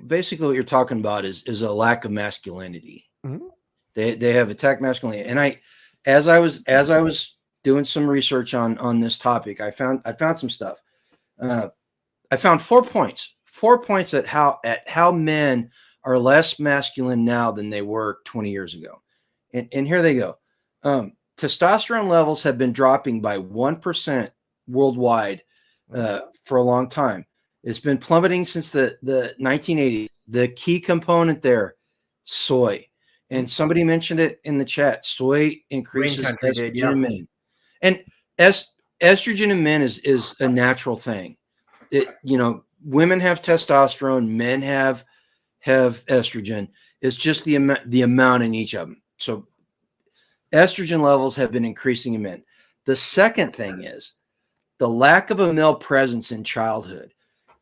basically what you're talking about is a lack of masculinity. Mm-hmm. They have attacked masculinity. And as I was doing some research on this topic, I found some stuff. I found 4 points at how men are less masculine now than they were 20 years ago. And here they go. Testosterone levels have been dropping by 1% worldwide for a long time. It's been plummeting since the 1980s. The key component there, soy. And somebody mentioned it in the chat. Soy increases Country estrogen did, yeah. in men. And estrogen in men is a natural thing. Women have testosterone, men have estrogen. It's just the amount in each of them. So estrogen levels have been increasing in men. The second thing is the lack of a male presence in childhood.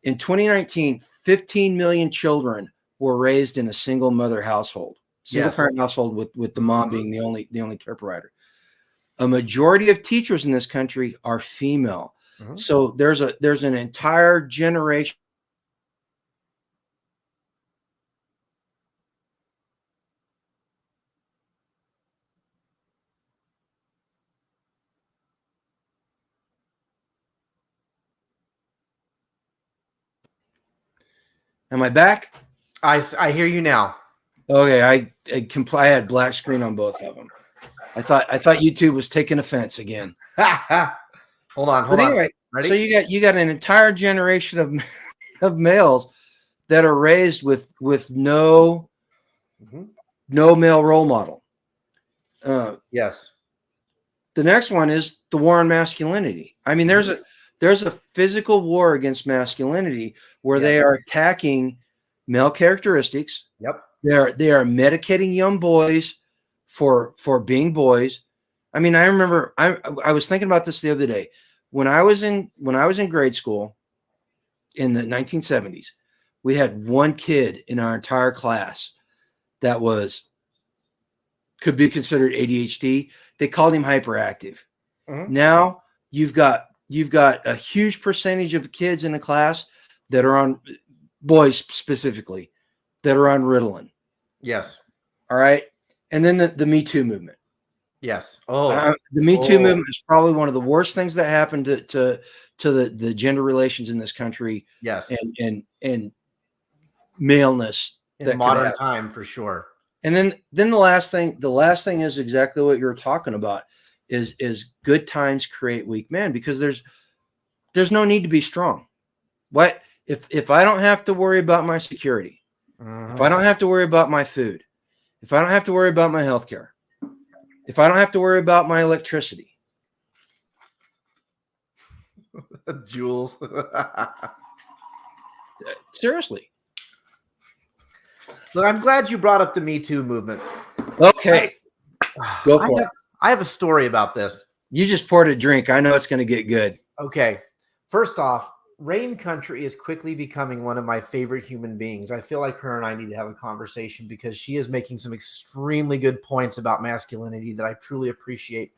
In 2019, 15 million children were raised in a single mother household, single parent household with the mom being the only care provider. A majority of teachers in this country are female. So there's an entire generation. Am I back? I hear you now. Okay, I had black screen on both of them. I thought YouTube was taking offense again. Hold on. Anyway, Ready? so you got an entire generation of males that are raised with no male role model. Yes. The next one is the war on masculinity. I mean, there's a physical war against masculinity where they are attacking male characteristics. Yep. They are medicating young boys for being boys. I mean, I remember I was thinking about this the other day. When I was in grade school in the 1970s, we had one kid in our entire class that could be considered ADHD. They called him hyperactive. Now you've got a huge percentage of kids in the class that are on, boys specifically, that are on Ritalin. Yes. All right. And then the Me Too movement. Yes. The Me Too movement is probably one of the worst things that happened to the gender relations in this country. Yes. And maleness in modern time, for sure. And then the last thing is exactly what you're talking about is good times create weak men, because there's no need to be strong. What if I don't have to worry about my security, if I don't have to worry about my food, if I don't have to worry about my health care, if I don't have to worry about my electricity. Jules. Seriously. Look, I'm glad you brought up the Me Too movement. Okay. Go for it. I have a story about this. You just poured a drink. I know it's going to get good. Okay. First off, Rain Country is quickly becoming one of my favorite human beings. I feel like her and I need to have a conversation because she is making some extremely good points about masculinity that I truly appreciate.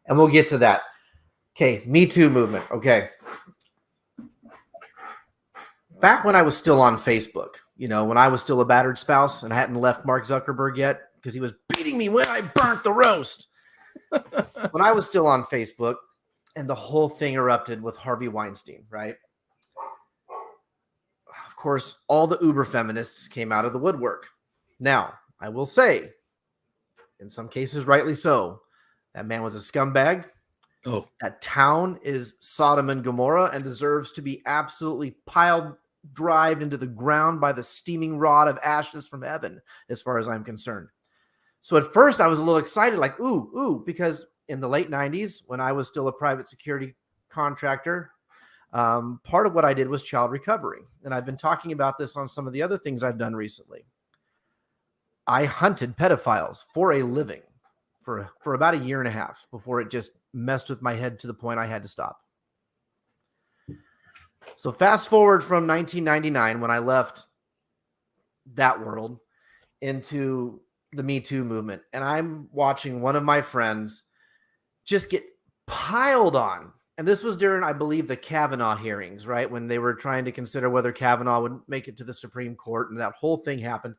And we'll get to that. Okay. Me Too movement. Okay. Back when I was still on Facebook, when I was still a battered spouse and I hadn't left Mark Zuckerberg yet because he was beating me when I burnt the roast. When I was still on Facebook and the whole thing erupted with Harvey Weinstein, right? Of course, all the uber feminists came out of the woodwork. Now, I will say, in some cases, rightly so, that man was a scumbag. Oh, that town is Sodom and Gomorrah and deserves to be absolutely drive into the ground by the steaming rod of ashes from heaven, as far as I'm concerned. So at first I was a little excited, like, ooh, because in the late 90s, when I was still a private security contractor, part of what I did was child recovery. And I've been talking about this on some of the other things I've done recently. I hunted pedophiles for a living for about a year and a half before it just messed with my head to the point I had to stop. So fast forward from 1999, when I left that world, into the Me Too movement. And I'm watching one of my friends just get piled on. And this was during, I believe, the Kavanaugh hearings, right? When they were trying to consider whether Kavanaugh would make it to the Supreme Court, and that whole thing happened.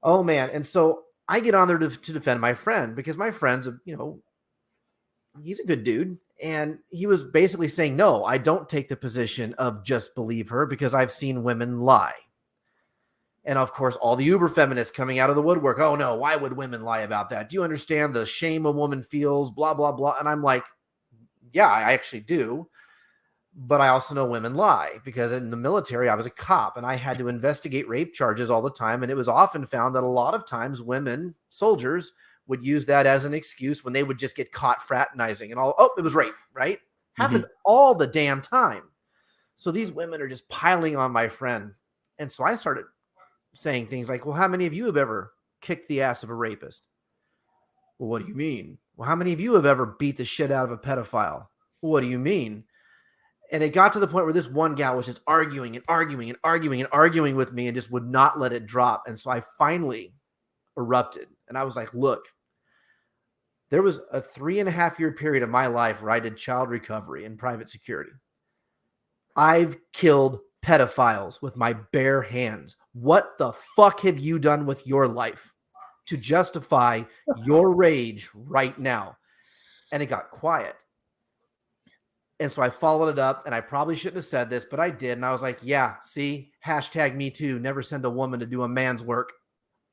Oh, man. And so I get on there to defend my friend, because my friend's, he's a good dude. And he was basically saying, no, I don't take the position of just believe her because I've seen women lie. And of course, all the uber feminists coming out of the woodwork. Oh no, why would women lie about that? Do you understand the shame a woman feels? Blah, blah, blah. And I'm like, yeah, I actually do. but I also know women lie, because in the military, I was a cop and I had to investigate rape charges all the time. And it was often found that a lot of times women soldiers would use that as an excuse when they would just get caught fraternizing and all. Oh, it was rape, right? Happened all the damn time. So these women are just piling on my friend. And so I started saying things like, well, how many of you have ever kicked the ass of a rapist? Well, what do you mean? Well, how many of you have ever beat the shit out of a pedophile? Well, what do you mean? And it got to the point where this one gal was just arguing and arguing and arguing and arguing with me and just would not let it drop. And so I finally erupted. And I was like, look, there was a 3.5-year period of my life where I did child recovery in private security. I've killed pedophiles with my bare hands. What the fuck have you done with your life to justify your rage right now? And it got quiet. And so I followed it up, and I probably shouldn't have said this, but I did. And I was like, yeah, see, #MeToo, never send a woman to do a man's work.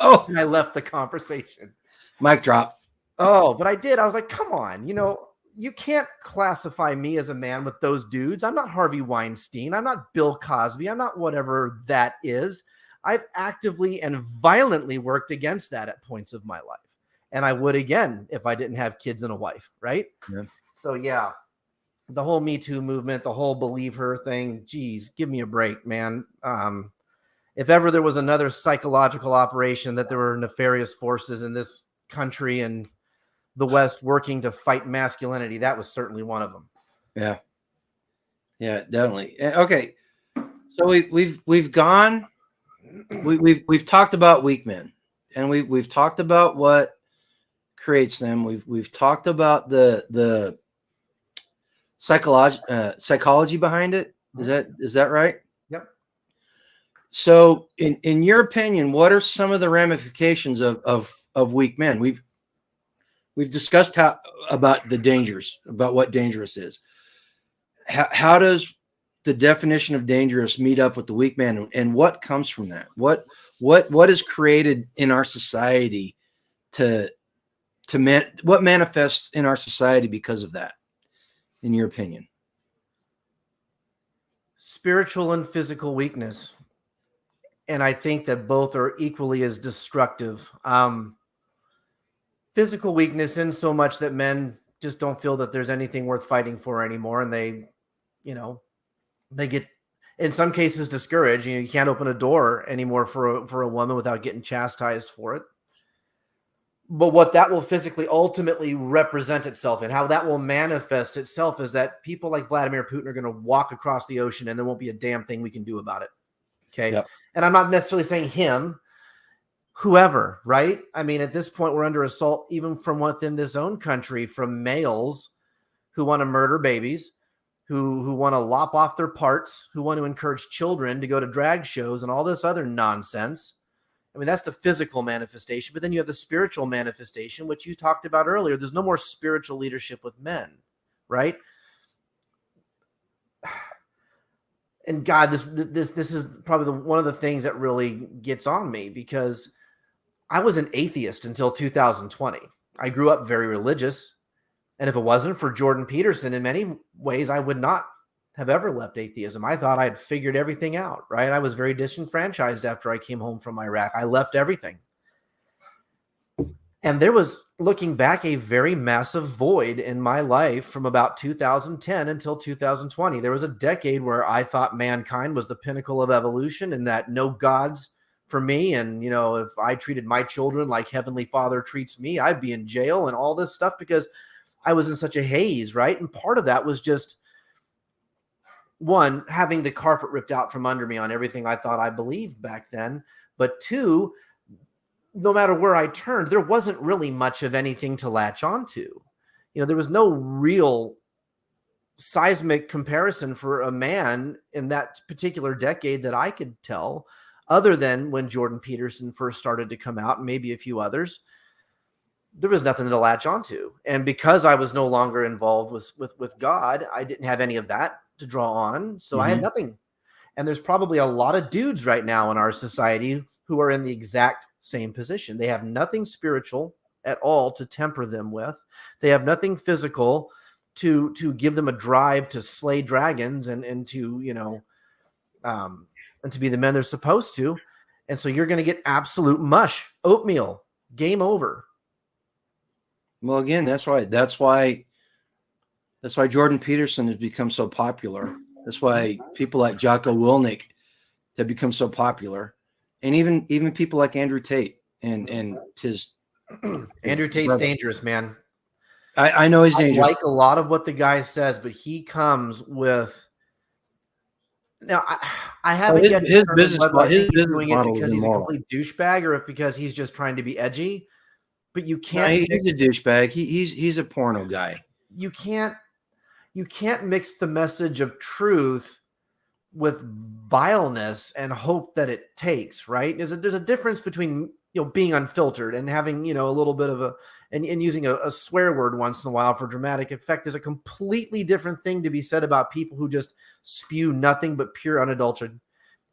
Oh, and I left the conversation. Mic drop. Oh, but I did. I was like, come on, you can't classify me as a man with those dudes. I'm not Harvey Weinstein. I'm not Bill Cosby. I'm not whatever that is. I've actively and violently worked against that at points of my life. And I would again if I didn't have kids and a wife, right? Yeah. So, yeah, the whole Me Too movement, the whole believe her thing, geez, give me a break, man. If ever there was another psychological operation that there were nefarious forces in this country and the West working to fight masculinity, that was certainly one of them. Yeah, definitely. Okay, so we've gone. We've talked about weak men, and we've talked about what creates them. We've talked about the psychology behind it. Is that right? Yep. So, in your opinion, what are some of the ramifications of weak men? We've discussed about the dangers, about what dangerous is. How does the definition of dangerous meet up with the weak man, and what comes from that? What is created in our society what manifests in our society because of that, in your opinion? Spiritual and physical weakness. And I think that both are equally as destructive. Physical weakness in so much that men just don't feel that there's anything worth fighting for anymore. And they get, in some cases, discouraged. You can't open a door anymore for a woman without getting chastised for it. But what that will physically ultimately represent itself and how that will manifest itself is that people like Vladimir Putin are going to walk across the ocean and there won't be a damn thing we can do about it. Okay. Yep. And I'm not necessarily saying him, whoever, right? I mean, at this point, we're under assault even from within this own country, from males who want to murder babies, who want to lop off their parts, who want to encourage children to go to drag shows and all this other nonsense. I mean, that's the physical manifestation, but then you have the spiritual manifestation, which you talked about earlier. There's no more spiritual leadership with men, right? And God, this is probably one of the things that really gets on me, because I was an atheist until 2020. I grew up very religious. And if it wasn't for Jordan Peterson, in many ways, I would not have ever left atheism. I thought I had figured everything out, right? I was very disenfranchised after I came home from Iraq. I left everything. And there was, looking back, a very massive void in my life from about 2010 until 2020. There was a decade where I thought mankind was the pinnacle of evolution and that no gods for me. And, if I treated my children like Heavenly Father treats me, I'd be in jail and all this stuff because I was in such a haze, right? And part of that was just, one, having the carpet ripped out from under me on everything I thought I believed back then. But two, no matter where I turned, there wasn't really much of anything to latch onto. There was no real seismic comparison for a man in that particular decade that I could tell, other than when Jordan Peterson first started to come out and maybe a few others. There was nothing to latch onto. And because I was no longer involved with God, I didn't have any of that to draw on. So I had nothing. And there's probably a lot of dudes right now in our society who are in the exact same position. They have nothing spiritual at all to temper them with. They have nothing physical to give them a drive to slay dragons and to, you know, and to be the men they're supposed to. And so you're going to get absolute mush, oatmeal, game over. Well, again, that's why Jordan Peterson has become so popular. That's why people like Jocko Willink have become so popular, and even people like Andrew Tate and his Andrew Tate's brother. dangerous, man. I know he's dangerous. I like a lot of what the guy says, but he comes with. Now, I haven't yet his determined business whether I think he's business doing it model because is he's a immoral. complete douchebag or if because he's just trying to be edgy. But you No, can't. he's a douchebag. He's a porno guy. You can't mix the message of truth with vileness and hope that it takes, right? There's a difference between, you know, being unfiltered and having, you know, a little bit of a and using a swear word once in a while for dramatic effect is a completely different thing to be said about people who just spew nothing but pure unadulterated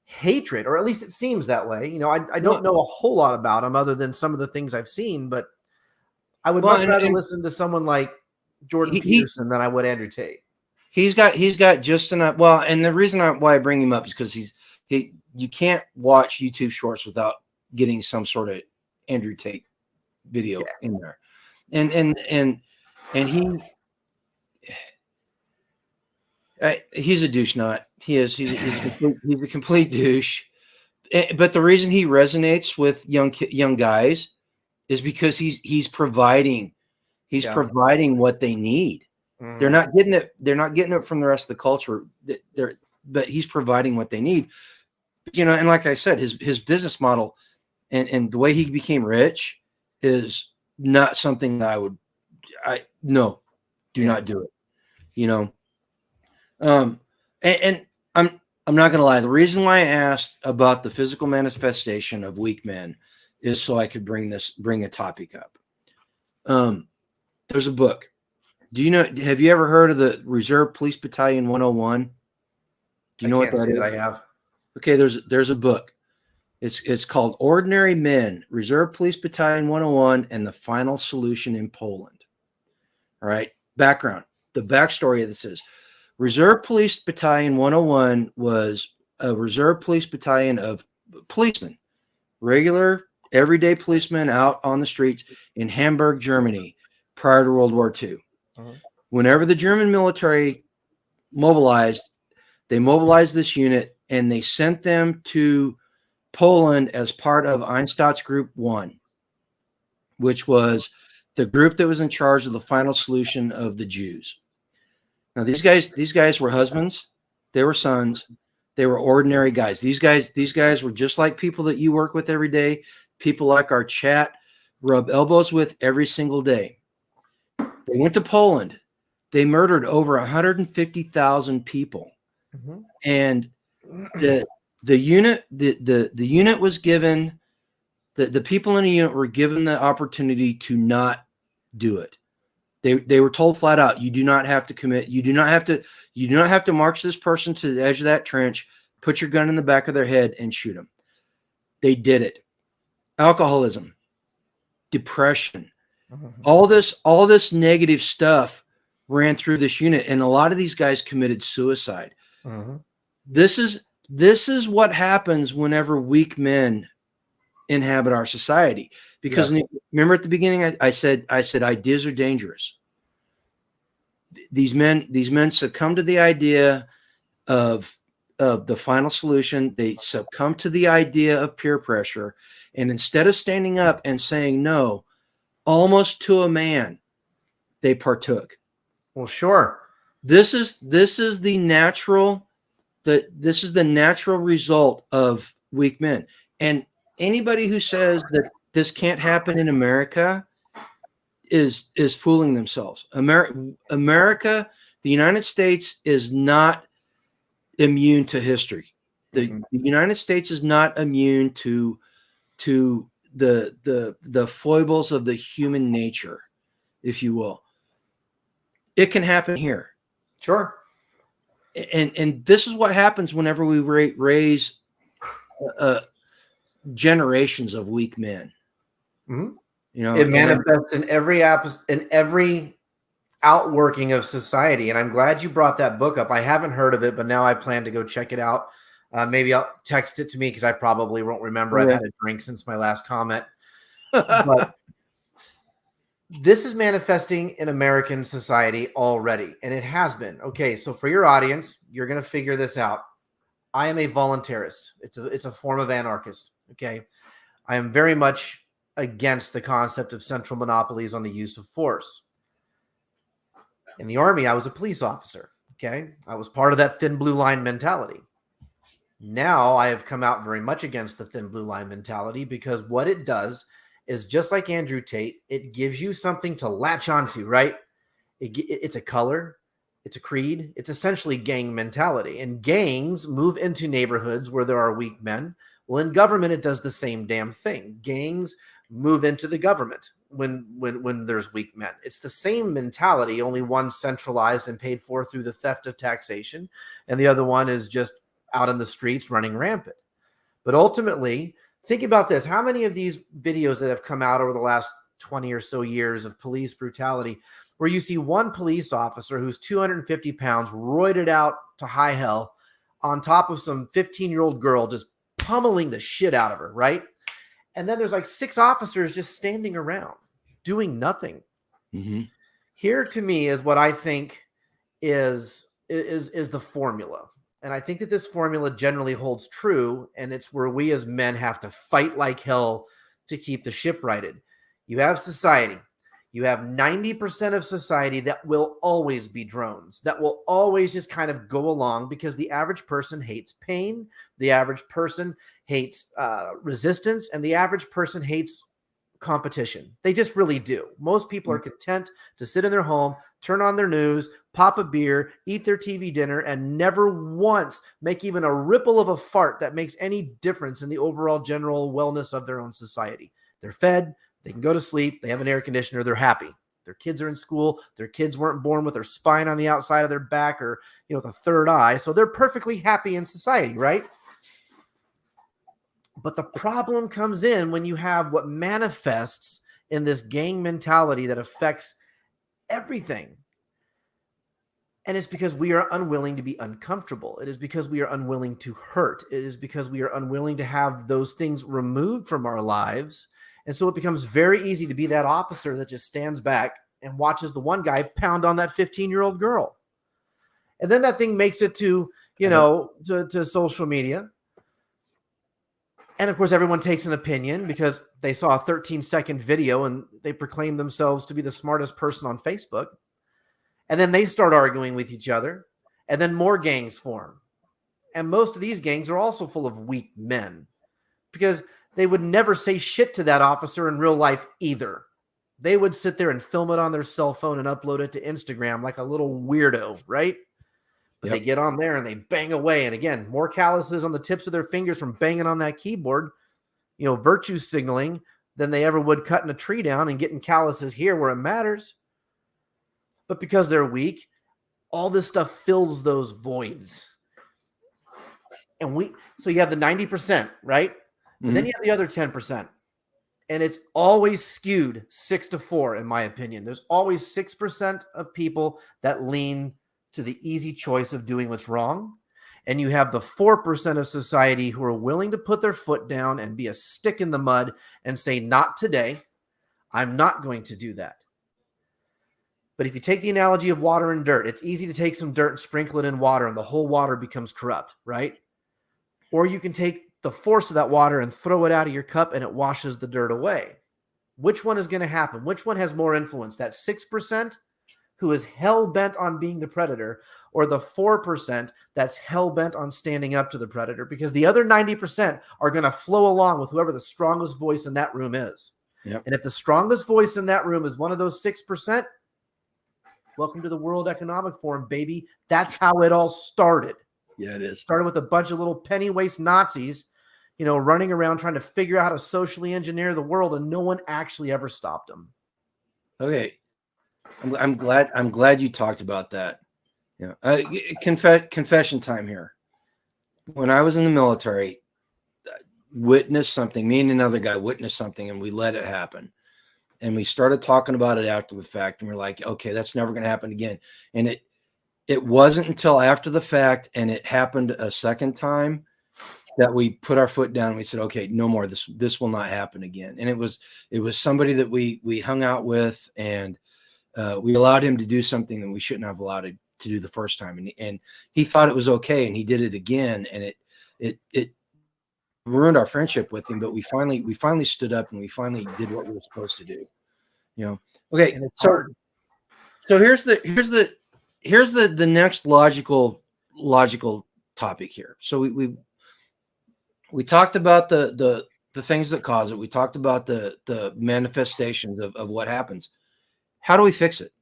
hatred, or at least it seems that way. You know, I don't know a whole lot about them other than some of the things I've seen, but I would much rather listen to someone like Jordan Peterson than I would Andrew Tate. He's got just enough. Well, and the reason why I bring him up is because you can't watch YouTube Shorts without getting some sort of Andrew Tate video in there, and he's a douche nut. He's a complete douche. But the reason he resonates with young guys is because he's providing providing what they need. Mm-hmm. They're not getting it from the rest of the culture. But he's providing what they need. You know, and like I said, his business model and the way he became rich is not something that do not do it. You know, and I'm not going to lie. The reason why I asked about the physical manifestation of weak men is so I could bring a topic up. There's a book. Have you ever heard of the Reserve Police Battalion 101? Do you know what that is? I have. Okay, there's a book. It's called Ordinary Men, Reserve Police Battalion 101 and the Final Solution in Poland. All right. Background. The backstory of this is Reserve Police Battalion 101 was a reserve police battalion of policemen, regular, everyday policemen out on the streets in Hamburg, Germany, prior to World War II. Uh-huh. Whenever the German military mobilized, they mobilized this unit and they sent them to Poland as part of Einsatzgruppe Group 1, which was the group that was in charge of the final solution of the Jews. Now, these guys were husbands, they were sons, they were ordinary guys. These guys were just like people that you work with every day, people like our chat, rub elbows with every single day. They went to Poland. They murdered over 150,000 people. Mm-hmm. And the unit was given, the people in the unit were given the opportunity to not do it. They were told flat out, you do not have to commit. You do not have to march this person to the edge of that trench, put your gun in the back of their head and shoot them. They did it. Alcoholism, depression, all this negative stuff ran through this unit. And a lot of these guys committed suicide. Uh-huh. This is what happens whenever weak men inhabit our society. Because remember at the beginning, I said ideas are dangerous. These men succumb to the idea of the final solution. They succumb to the idea of peer pressure, and instead of standing up and saying no, almost to a man, they partook. Well, sure. This is the natural result of weak men. And anybody who says that this can't happen in America is fooling themselves. America, the United States is not immune to history. The United States is not immune to the foibles of the human nature, if you will. It can happen here. Sure. And this is what happens whenever we raise generations of weak men. Mm-hmm. You know, it manifests in every outworking of society. And I'm glad you brought that book up. I haven't heard of it, but now I plan to go check it out. Maybe I'll text it to me because I probably won't remember. I've had a drink since my last comment. But this is manifesting in American society already, and it has been. Okay, so for your audience, you're going to figure this out. I am a voluntarist. It's a form of anarchist. Okay, I am very much against the concept of central monopolies on the use of force. In the Army, I was a police officer. Okay, I was part of that thin blue line mentality. Now I have come out very much against the thin blue line mentality because what it does is, just like Andrew Tate, it gives you something to latch onto, right? It's a color, it's a creed, it's essentially gang mentality. And gangs move into neighborhoods where there are weak men. Well, in government, it does the same damn thing. Gangs move into the government when there's weak men. It's the same mentality, only one centralized and paid for through the theft of taxation, and the other one is just out in the streets running rampant. But ultimately, think about this. How many of these videos that have come out over the last 20 or so years of police brutality where you see one police officer who's 250 pounds, roided out to high hell, on top of some 15-year-old girl, just pummeling the shit out of her, right? And then there's like 6 officers just standing around doing nothing. Mm-hmm. Here, to me, is what I think is the formula. And I think that this formula generally holds true, and it's where we as men have to fight like hell to keep the ship righted. You have society. You have 90% of society that will always be drones, that will always just kind of go along because the average person hates pain, the average person hates resistance, and the average person hates competition. They just really do. Most people are content to sit in their home, turn on their news, pop a beer, eat their TV dinner, and never once make even a ripple of a fart that makes any difference in the overall general wellness of their own society. They're fed, they can go to sleep, they have an air conditioner, they're happy. Their kids are in school, their kids weren't born with their spine on the outside of their back or, with a third eye, so they're perfectly happy in society, right? But the problem comes in when you have what manifests in this gang mentality that affects everything. And it's because we are unwilling to be uncomfortable. It is because we are unwilling to hurt. It is because we are unwilling to have those things removed from our lives. And so it becomes very easy to be that officer that just stands back and watches the one guy pound on that 15-year-old girl. And then that thing makes it to, to social media. And of course, everyone takes an opinion because they saw a 13-second video and they proclaim themselves to be the smartest person on Facebook. And then they start arguing with each other. And then more gangs form. And most of these gangs are also full of weak men because they would never say shit to that officer in real life either. They would sit there and film it on their cell phone and upload it to Instagram like a little weirdo, right? But They get on there and they bang away. And again, more calluses on the tips of their fingers from banging on that keyboard, virtue signaling than they ever would cutting a tree down and getting calluses here where it matters. But because they're weak, all this stuff fills those voids. And so you have the 90%, right? But then you have the other 10%. And it's always skewed 6-4, in my opinion. There's always 6% of people that lean to the easy choice of doing what's wrong. And you have the 4% of society who are willing to put their foot down and be a stick in the mud and say, not today. I'm not going to do that. But if you take the analogy of water and dirt, it's easy to take some dirt and sprinkle it in water and the whole water becomes corrupt, right? Or you can take the force of that water and throw it out of your cup and it washes the dirt away. Which one is going to happen? Which one has more influence? That 6% who is hell-bent on being the predator, or the 4% that's hell-bent on standing up to the predator? Because the other 90% are going to flow along with whoever the strongest voice in that room is. Yep. And if the strongest voice in that room is one of those 6%, welcome to the World Economic Forum, baby. That's how it all started. Yeah, it is. It started with a bunch of little penny-waste Nazis, running around trying to figure out how to socially engineer the world, and no one actually ever stopped them. Okay. I'm glad you talked about that. Confession time here. When I was in the military, witnessed something. Me and another guy witnessed something, and we let it happen. and we started talking about it after the fact, and we're like, okay, that's never going to happen again. And it wasn't until after the fact, and it happened a second time, that we put our foot down and we said, okay, no more. This will not happen again. And it was somebody that we hung out with, and we allowed him to do something that we shouldn't have allowed him to do the first time. And he thought it was okay, and he did it again, and it ruined our friendship with him. But we finally stood up, and we finally did what we were supposed to do. Okay. And it's so hard. so here's the next logical topic here. So we talked about the things that cause it. We talked about the manifestations of what happens. How do we fix it?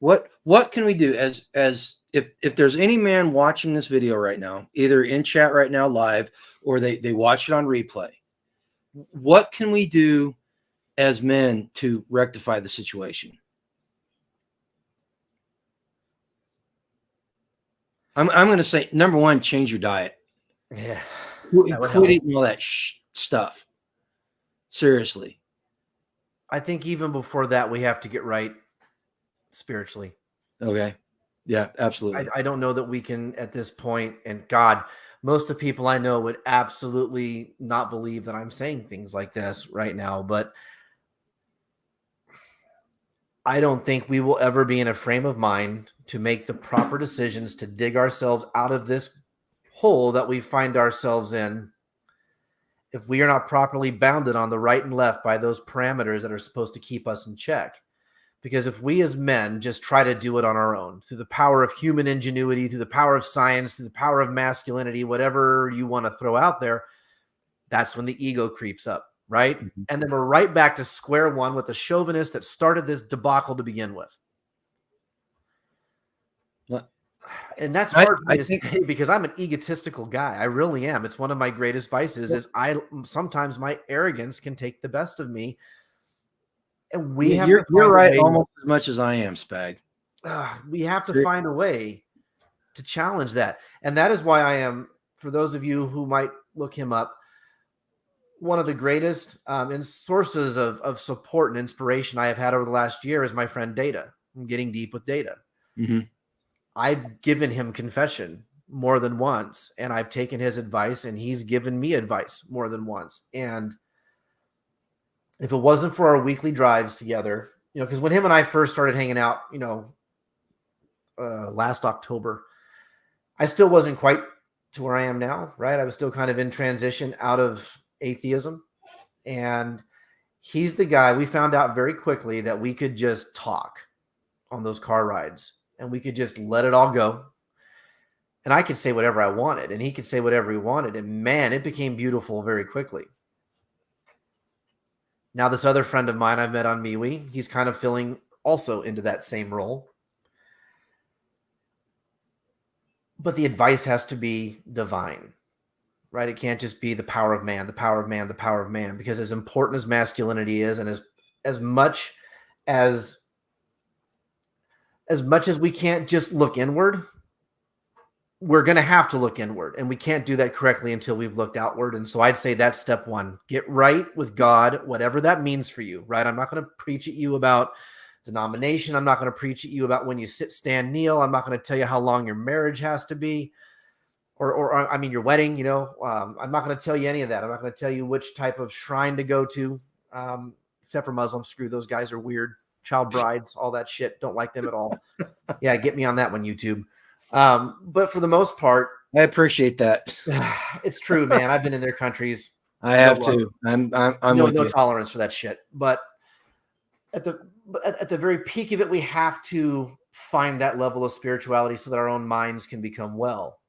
What can we do as if there's any man watching this video right now, either in chat right now live, or they watch it on replay, what can we do as men to rectify the situation? I'm going to say, number one, change your diet. Yeah. Quit eating all that stuff. Seriously. I think even before that, we have to get right spiritually. Okay. Yeah, absolutely. I don't know that we can at this point, and God, most of the people I know would absolutely not believe that I'm saying things like this right now, but I don't think we will ever be in a frame of mind to make the proper decisions to dig ourselves out of this hole that we find ourselves in if we are not properly bounded on the right and left by those parameters that are supposed to keep us in check. Because if we as men just try to do it on our own, through the power of human ingenuity, through the power of science, through the power of masculinity, whatever you want to throw out there, that's when the ego creeps up, right? Mm-hmm. And then we're right back to square one with the chauvinist that started this debacle to begin with. What? And that's hard for me to say because I'm an egotistical guy. I really am. It's one of my greatest vices is sometimes my arrogance can take the best of me. And you're right almost as much as I am, Spag. We have to find a way to challenge that. And that is why I am, for those of you who might look him up, one of the greatest sources of support and inspiration I have had over the last year is my friend Data. I'm getting deep with Data. Mm-hmm. I've given him confession more than once, and I've taken his advice, and he's given me advice more than once. And if it wasn't for our weekly drives together, because when him and I first started hanging out, last October, I still wasn't quite to where I am now, right? I was still kind of in transition out of atheism. And he's the guy, we found out very quickly that we could just talk on those car rides. And we could just let it all go. And I could say whatever I wanted. And he could say whatever he wanted. And man, it became beautiful very quickly. Now, this other friend of mine I've met on MeWe, he's kind of filling also into that same role. But the advice has to be divine, right? It can't just be the power of man, the power of man, the power of man. Because as important as masculinity is, and as much as we can't just look inward, we're going to have to look inward, and we can't do that correctly until we've looked outward. And so I'd say that's step one. Get right with God, whatever that means for you, right? I'm not going to preach at you about denomination. I'm not going to preach at you about when you sit, stand, kneel. I'm not going to tell you how long your marriage has to be or I mean, your wedding, I'm not going to tell you any of that. I'm not going to tell you which type of shrine to go to, except for Muslims. Screw those guys, are weird. Child brides, all that shit. Don't like them at all. Yeah, get me on that one, YouTube. But for the most part, I appreciate that. It's true, man. I've been in their countries. I have too. I'm no tolerance for that shit. But at the very peak of it, we have to find that level of spirituality so that our own minds can become well.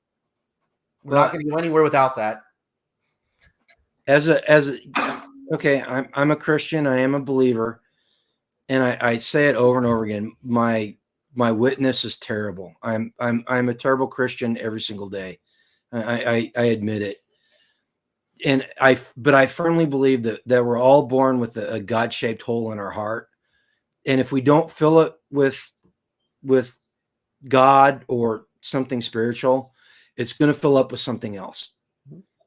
We're not going to go anywhere without that. Okay, I'm a Christian. I am a believer. And I say it over and over again. My witness is terrible. I'm a terrible Christian every single day. I admit it. But I firmly believe that we're all born with a God-shaped hole in our heart. And if we don't fill it with God or something spiritual, it's going to fill up with something else.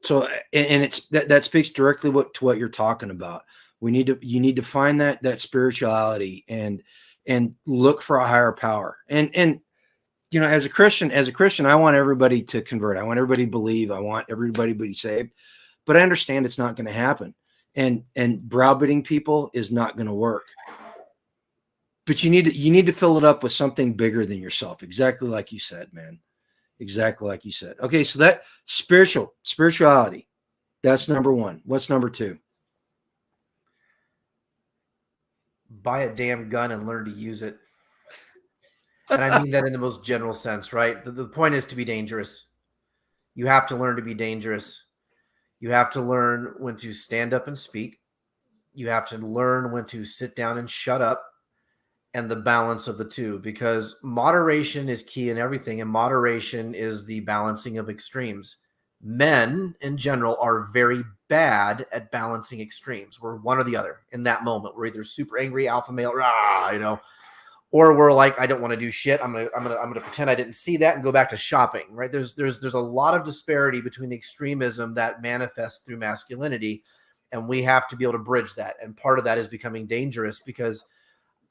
So, and it's that speaks directly to what you're talking about. You need to find that spirituality and look for a higher power. And you know, as a Christian, I want everybody to convert. I want everybody to believe. I want everybody to be saved. But I understand it's not going to happen. And browbeating people is not going to work. But you need to fill it up with something bigger than yourself. Exactly like you said, man. Exactly like you said. Okay, so that spirituality, that's number one. What's number two? Buy a damn gun and learn to use it. And I mean that in the most general sense, right? The point is to be dangerous. You have to learn to be dangerous. You have to learn when to stand up and speak. You have to learn when to sit down and shut up, and the balance of the two, because moderation is key in everything. And moderation is the balancing of extremes. Men in general are very bad at balancing extremes. We're one or the other in that moment. We're either super angry, alpha male, rah, you know, or we're like, I don't want to do shit. I'm gonna pretend I didn't see that and go back to shopping. Right? There's a lot of disparity between the extremism that manifests through masculinity, and we have to be able to bridge that. And part of that is becoming dangerous, because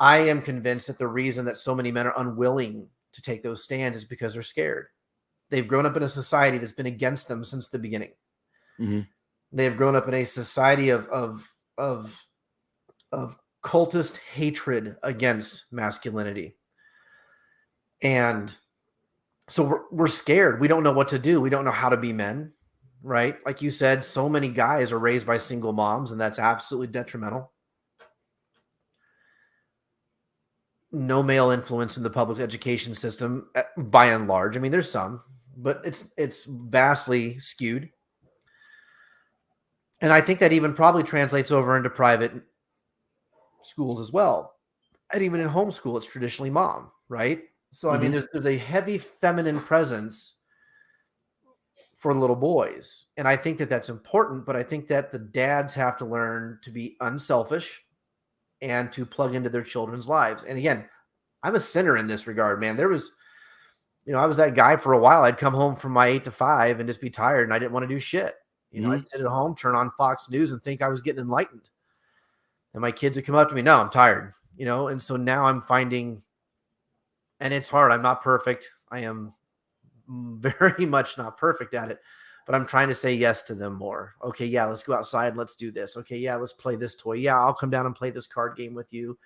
I am convinced that the reason that so many men are unwilling to take those stands is because they're scared. They've grown up in a society that's been against them since the beginning. Mm-hmm. They've grown up in a society of cultist hatred against masculinity. And so we're scared. We don't know what to do. We don't know how to be men, right? Like you said, so many guys are raised by single moms, and that's absolutely detrimental. No male influence in the public education system by and large. I mean, there's some, but it's vastly skewed. And I think that even probably translates over into private schools as well. And even in homeschool, it's traditionally mom, right? So, I mean, there's a heavy feminine presence for little boys. And I think that that's important, but I think that the dads have to learn to be unselfish and to plug into their children's lives. And again, I'm a sinner in this regard, man. There was, you know, I was that guy for a while. I'd come home from my 8 to 5 and just be tired, and I didn't want to do shit. You know, I'd sit at home, turn on Fox News, and think I was getting enlightened. And my kids would come up to me, no, I'm tired, you know? And so now I'm finding, and it's hard. I'm not perfect. I am very much not perfect at it, but I'm trying to say yes to them more. Okay, yeah, let's go outside. Let's do this. Okay, yeah, let's play this toy. Yeah, I'll come down and play this card game with you.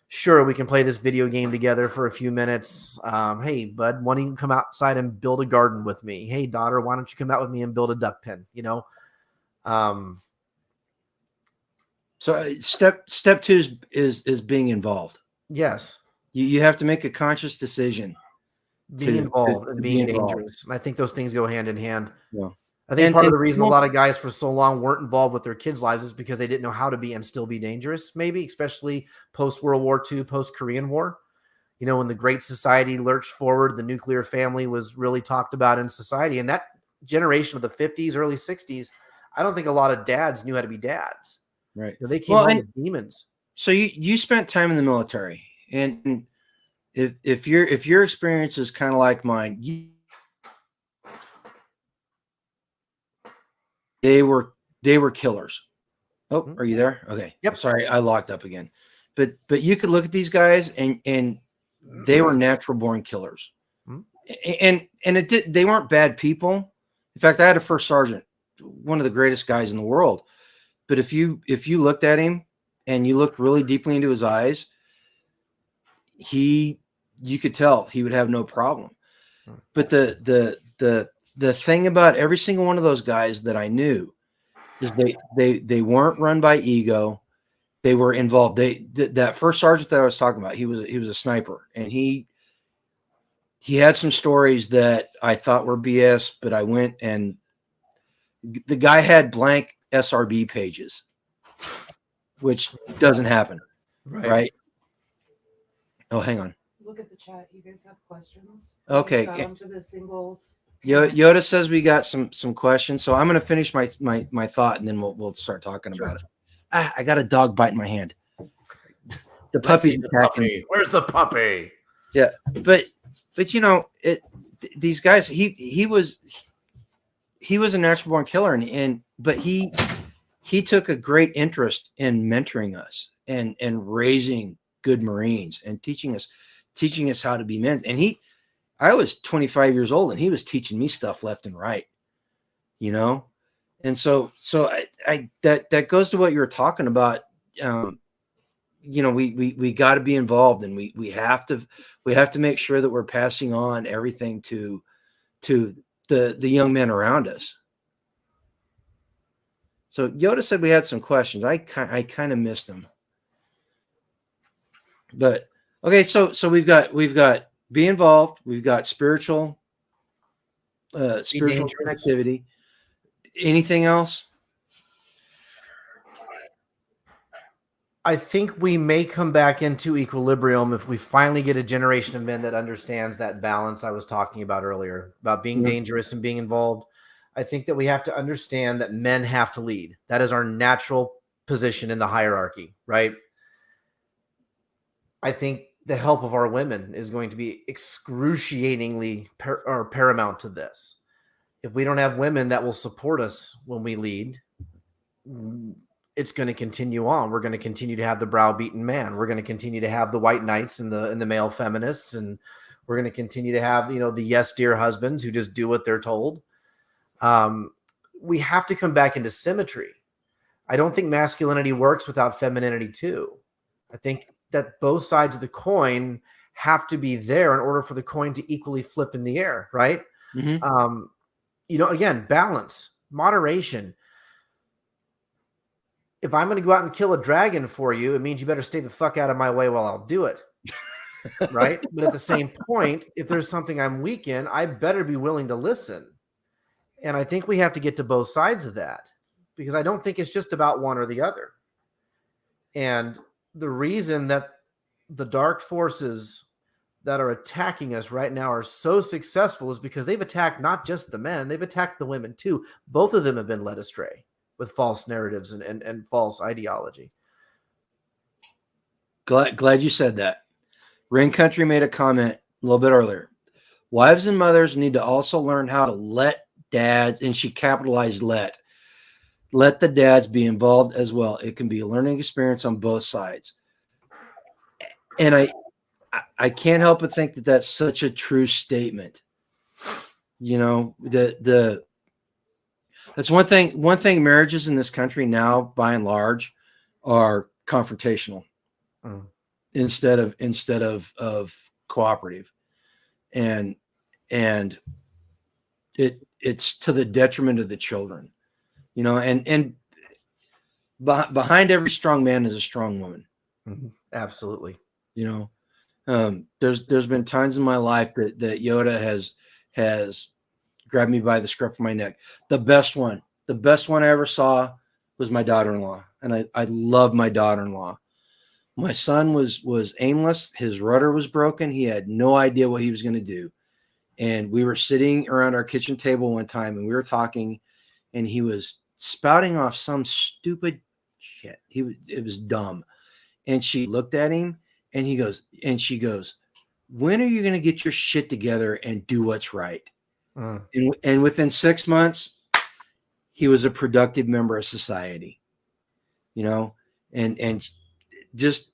Sure, we can play this video game together for a few minutes. Hey, bud, why don't you come outside and build a garden with me? Hey, daughter, why don't you come out with me and build a duck pen? You know? So step two is being involved. Yes. You have to make a conscious decision. Being involved and being dangerous. And I think those things go hand in hand. Yeah. I think part of the reason a lot of guys for so long weren't involved with their kids' lives is because they didn't know how to be and still be dangerous, maybe, especially post-World War II, post-Korean War. You know, when the Great Society lurched forward, the nuclear family was really talked about in society. And that generation of the 50s, early 60s, I don't think a lot of dads knew how to be dads. Right. You know, they came home with demons. So you spent time in the military. And if your experience is kind of like mine, they were killers. Oh, are you there? Okay. Yep. Sorry, I locked up again. But you could look at these guys and they were natural born killers. And they weren't bad people. In fact, I had a first sergeant, one of the greatest guys in the world. But if you looked at him and you looked really deeply into his eyes, you could tell he would have no problem. But the thing about every single one of those guys that I knew is they weren't run by ego. They were involved. That first sergeant that I was talking about, he was a sniper, and he had some stories that I thought were BS, but I went and the guy had blank SRB pages, which doesn't happen. Right? Oh, hang on. Look at the chat. You guys have questions? Okay. Got them to the single. Yoda says we got some questions, so I'm going to finish my thought, and then we'll start talking about it. I got a dog biting my hand. The puppy's attacking me. Where's the puppy? Yeah, but you know, these guys. He was a natural born killer, but he he took a great interest in mentoring us and raising good Marines and teaching us how to be men. And I was 25 years old and he was teaching me stuff left and right, you know? And so that goes to what you were talking about. We got to be involved, and we have to make sure that we're passing on everything to the young men around us. So Yoda said we had some questions. I kind of missed them. But okay, so we've got be involved, we've got spiritual connectivity. Anything else? I think we may come back into equilibrium if we finally get a generation of men that understands that balance I was talking about earlier, about being dangerous and being involved. I think that we have to understand that men have to lead. That is our natural position in the hierarchy, right? I think the help of our women is going to be excruciatingly paramount to this. If we don't have women that will support us when we lead, it's going to continue on. We're going to continue to have the browbeaten man. We're going to continue to have the white knights and the male feminists, and we're going to continue to have the yes dear husbands who just do what they're told. We have to come back into symmetry. I don't think masculinity works without femininity too. I think that both sides of the coin have to be there in order for the coin to equally flip in the air, right? Mm-hmm. Again, balance, moderation. If I'm going to go out and kill a dragon for you, it means you better stay the fuck out of my way while I'll do it. Right? But at the same point, if there's something I'm weak in, I better be willing to listen. And I think we have to get to both sides of that, because I don't think it's just about one or the other. And the reason that the dark forces that are attacking us right now are so successful is because they've attacked not just the men, they've attacked the women too. Both of them have been led astray with false narratives and false ideology. Glad you said that. Rain Country made a comment a little bit earlier. Wives and mothers need to also learn how to let dads, and she capitalized let the dads be involved as well. It can be a learning experience on both sides. And I can't help but think that that's such a true statement. That's one thing marriages in this country now, by and large, are confrontational instead of cooperative. And it's to the detriment of the children, and behind every strong man is a strong woman. Mm-hmm. Absolutely. There's been times in my life that Yoda has grabbed me by the scruff of my neck. The best one I ever saw was my daughter-in-law. And I love my daughter-in-law. My son was aimless. His rudder was broken. He had no idea what he was going to do. And we were sitting around our kitchen table one time and we were talking, and he was spouting off some stupid shit. It was dumb. And she looked at him and she goes, when are you going to get your shit together and do what's right? And within 6 months, he was a productive member of society, and just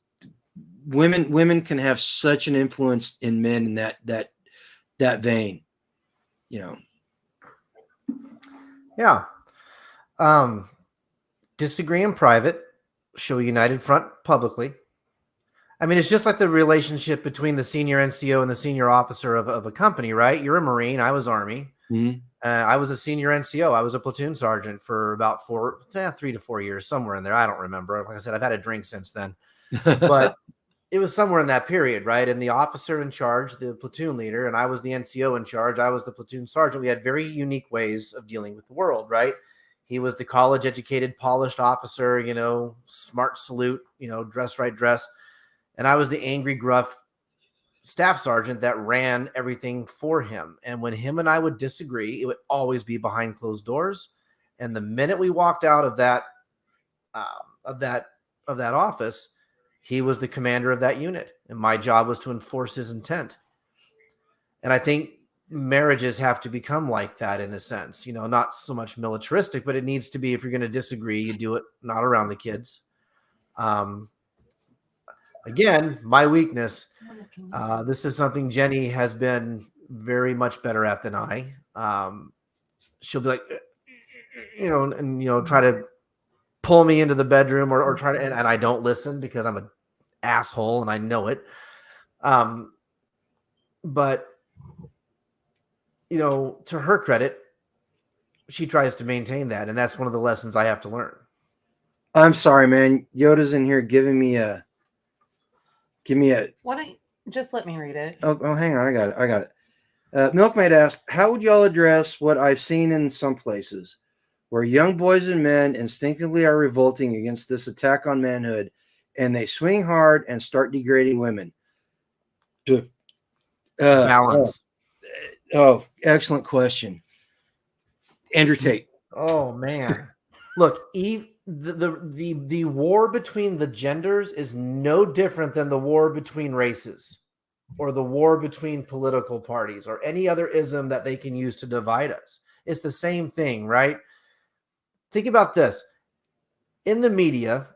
women can have such an influence in men in that vein, Yeah. Disagree in private, show a united front publicly. I mean, it's just like the relationship between the senior NCO and the senior officer of a company, right? You're a Marine. I was Army. Mm-hmm. I was a senior NCO. I was a platoon sergeant for about 3 to 4 years, somewhere in there. I don't remember. Like I said, I've had a drink since then. But it was somewhere in that period, right? And the officer in charge, the platoon leader, and I was the NCO in charge. I was the platoon sergeant. We had very unique ways of dealing with the world, right? He was the college-educated, polished officer, smart salute, dress right dress. And I was the angry, gruff staff sergeant that ran everything for him. And when him and I would disagree, it would always be behind closed doors. And the minute we walked out of that office, he was the commander of that unit, and my job was to enforce his intent. And I think marriages have to become like that in a sense, not so much militaristic, but it needs to be, if you're going to disagree, you do it not around the kids. Again, my weakness. This is something Jenny has been very much better at than I. She'll be like, try to pull me into the bedroom or try to, and I don't listen because I'm an asshole and I know it. But to her credit, she tries to maintain that, and that's one of the lessons I have to learn. I'm sorry, man. Yoda's in here giving me a. Why don't just let me read it? Oh, hang on. I got it. Milkmaid asked, how would y'all address what I've seen in some places where young boys and men instinctively are revolting against this attack on manhood, and they swing hard and start degrading women? Balance. Oh, excellent question. Andrew Tate. Oh, man. Look, Eve, the war between the genders is no different than the war between races or the war between political parties or any other ism that they can use to divide us. It's the same thing, right? Think about this. In the media,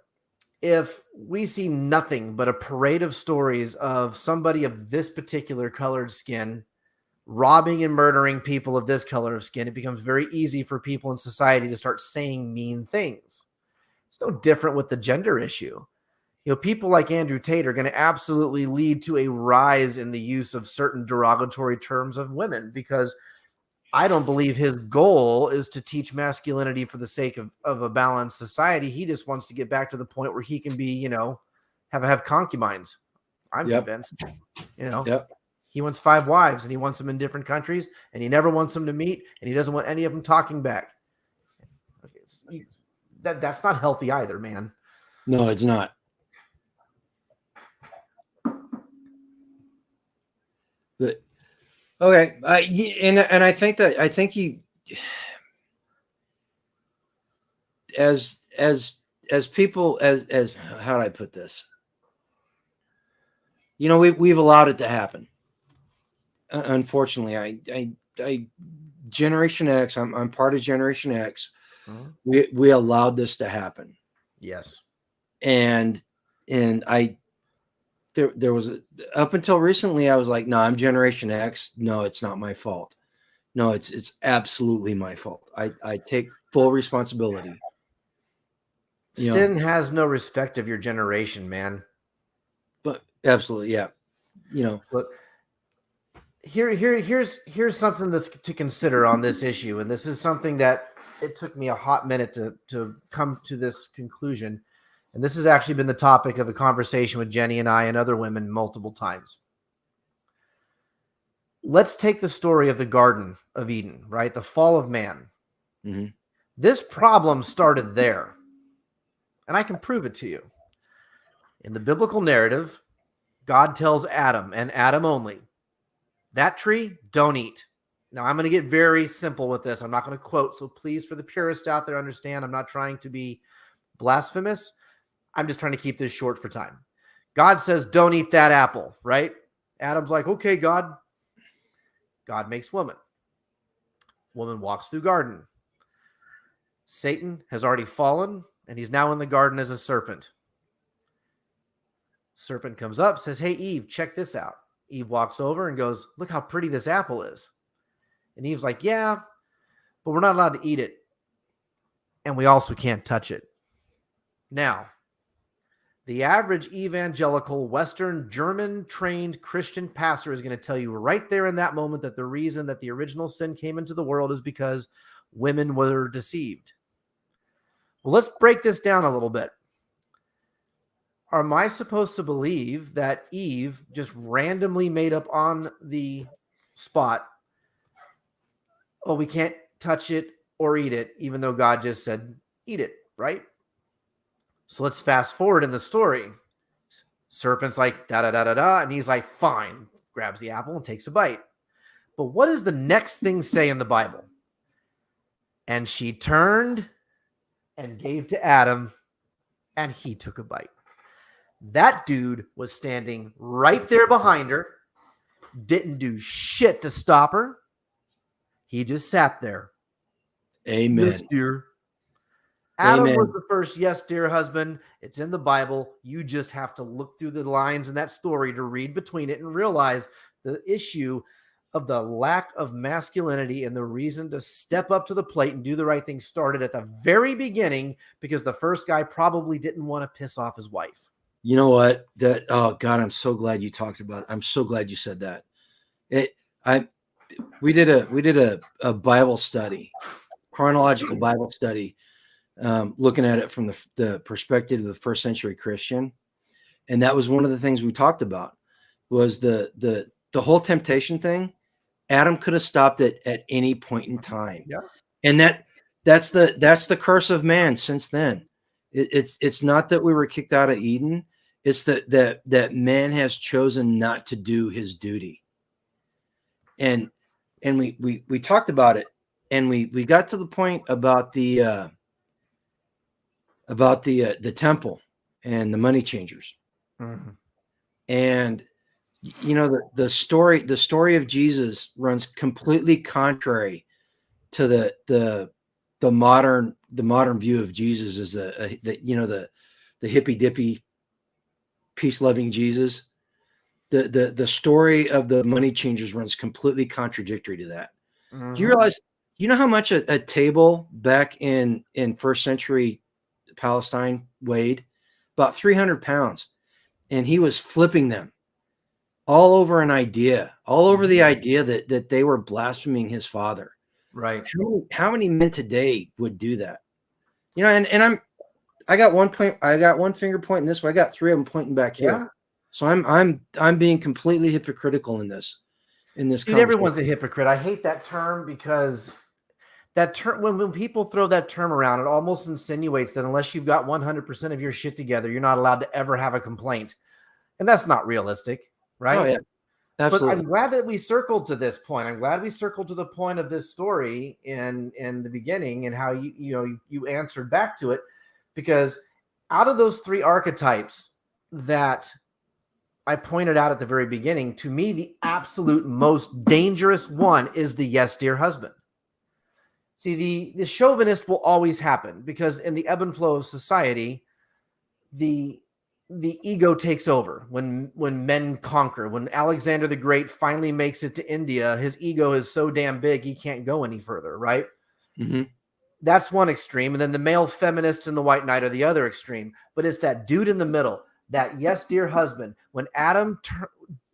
if we see nothing but a parade of stories of somebody of this particular colored skin robbing and murdering people of this color of skin, it becomes very easy for people in society to start saying mean things. It's no different with the gender issue. People like Andrew Tate are going to absolutely lead to a rise in the use of certain derogatory terms of women, because I don't believe his goal is to teach masculinity for the sake of a balanced society. He just wants to get back to the point where he can be, have concubines. I'm convinced, Yep. He wants 5 wives, and he wants them in different countries, and he never wants them to meet, and he doesn't want any of them talking back. That's not healthy either, man. No, it's not. But okay, and I think he, as people, as how do I put this? We've allowed it to happen. Unfortunately, I Generation X. I'm part of Generation X. Mm-hmm. We allowed this to happen. Yes, and there was up until recently, I was like, no, I'm Generation X. No, it's not my fault. No, it's absolutely my fault. I take full responsibility. Sin has no respect of your generation, man. But absolutely, yeah. But here's something to consider on this issue, and this is something that it took me a hot minute to come to this conclusion. And this has actually been the topic of a conversation with Jenny and I and other women multiple times. Let's take the story of the Garden of Eden, right? The fall of man. Mm-hmm. This problem started there. And I can prove it to you. In the biblical narrative, God tells Adam, and Adam only, that tree, don't eat. Now, I'm going to get very simple with this. I'm not going to quote. So please, for the purists out there, understand, I'm not trying to be blasphemous. I'm just trying to keep this short for time. God says, don't eat that apple, right? Adam's like, okay, God. God makes woman. Woman walks through garden. Satan has already fallen, and he's now in the garden as a serpent. Serpent comes up, says, hey, Eve, check this out. Eve walks over and goes, look how pretty this apple is. And Eve's like, yeah, but we're not allowed to eat it. And we also can't touch it. Now, the average evangelical, Western, German-trained Christian pastor is going to tell you right there in that moment that the reason that the original sin came into the world is because women were deceived. Well, let's break this down a little bit. Am I supposed to believe that Eve just randomly made up on the spot, oh, we can't touch it or eat it, even though God just said, eat it, right? So let's fast forward in the story. Serpent's like, da-da-da-da-da, and he's like, fine, grabs the apple and takes a bite. But what does the next thing say in the Bible? And she turned and gave to Adam, and he took a bite. That dude was standing right there behind her, didn't do shit to stop her, He just sat there. Amen. Yes, dear. Adam Amen. was the first yes, dear husband. It's in the Bible. You just have to look through the lines in that story to read between it and realize the issue of the lack of masculinity and the reason to step up to the plate and do the right thing started at the very beginning, because the first guy probably didn't want to piss off his wife. You know what? Oh God, I'm so glad you talked about it. I'm so glad you said that. We did a Bible study, chronological Bible study, looking at it from the perspective of the first century Christian. And that was one of the things we talked about, was the whole temptation thing. Adam could have stopped it at any point in time. Yeah. And that's the curse of man since then. It's not that we were kicked out of Eden. It's that man has chosen not to do his duty. And we talked about it, and we got to the point about the temple and the money changers. Mm-hmm. And you know, the story of Jesus runs completely contrary to the modern view of Jesus as the hippy dippy peace loving Jesus. The story of the money changers runs completely contradictory to that. Mm-hmm. Do you realize, you know how much a table back in first century Palestine weighed? About 300 pounds. And he was flipping them all over an idea, all over the idea that they were blaspheming his father. Right. How many men today would do that? You know, and I got one finger pointing this way. I got three of them pointing back here. Yeah. So I'm being completely hypocritical in this. Dude, everyone's a hypocrite. I hate that term, because that term, when people throw that term around, it almost insinuates that unless you've got 100% of your shit together, you're not allowed to ever have a complaint. And that's not realistic, right? Oh, yeah. Absolutely. But I'm glad that we circled to this point. I'm glad we circled to the point of this story in the beginning, and how you answered back to it, because out of those three archetypes that I pointed out at the very beginning, to me, the absolute most dangerous one is the yes, dear husband. See, the chauvinist will always happen, because in the ebb and flow of society, the ego takes over when men conquer. When Alexander the Great finally makes it to India, his ego is so damn big he can't go any further, right? Mm-hmm. That's one extreme. And then the male feminists and the white knight are the other extreme. But it's that dude in the middle, that yes, dear husband. When Adam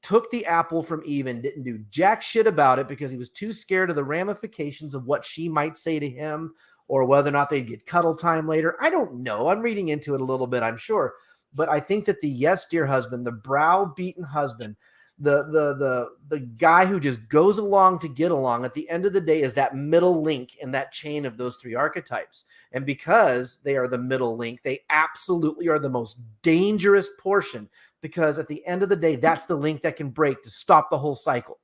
took the apple from Eve and didn't do jack shit about it because he was too scared of the ramifications of what she might say to him, or whether or not they'd get cuddle time later. I don't know. I'm reading into it a little bit, I'm sure. But I think that the yes, dear husband, the browbeaten husband, the guy who just goes along to get along, at the end of the day, is that middle link in that chain of those three archetypes. And because they are the middle link, they absolutely are the most dangerous portion, because at the end of the day, that's the link that can break to stop the whole cycle.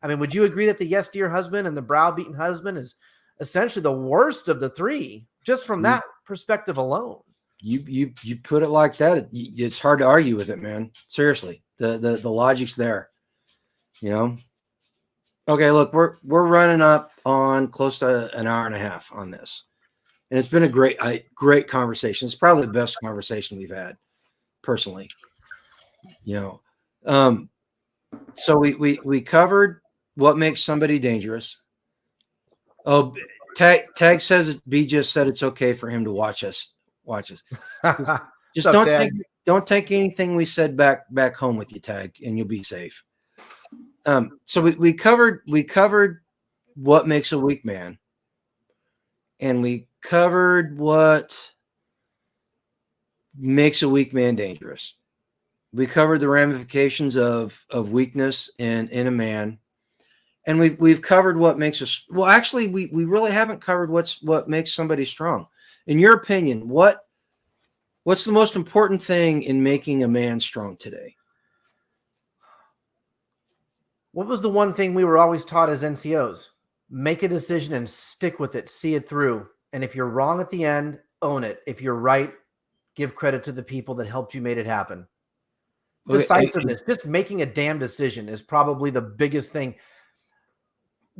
I mean, would you agree that the yes, dear husband and the browbeaten husband is essentially the worst of the three, just from that perspective alone? You put it like that, it's hard to argue with it, man. Seriously, the logic's there, you know. Okay, look, we're running up on close to an hour and a half on this, and it's been a great conversation. It's probably the best conversation we've had, personally. You know, so we covered what makes somebody dangerous. Oh, Tag says B just said it's okay for him to watch us. Just don't take anything we said back home with you, Tag, and you'll be safe. So we covered what makes a weak man, and we covered what makes a weak man dangerous. We covered the ramifications of weakness in a man, and we've covered what makes us. Well, actually, we really haven't covered what makes somebody strong. In your opinion, what's the most important thing in making a man strong today? What was the one thing we were always taught as NCOs? Make a decision and stick with it, see it through. And if you're wrong at the end, own it. If you're right, give credit to the people that helped you made it happen. Decisiveness, just making a damn decision, is probably the biggest thing.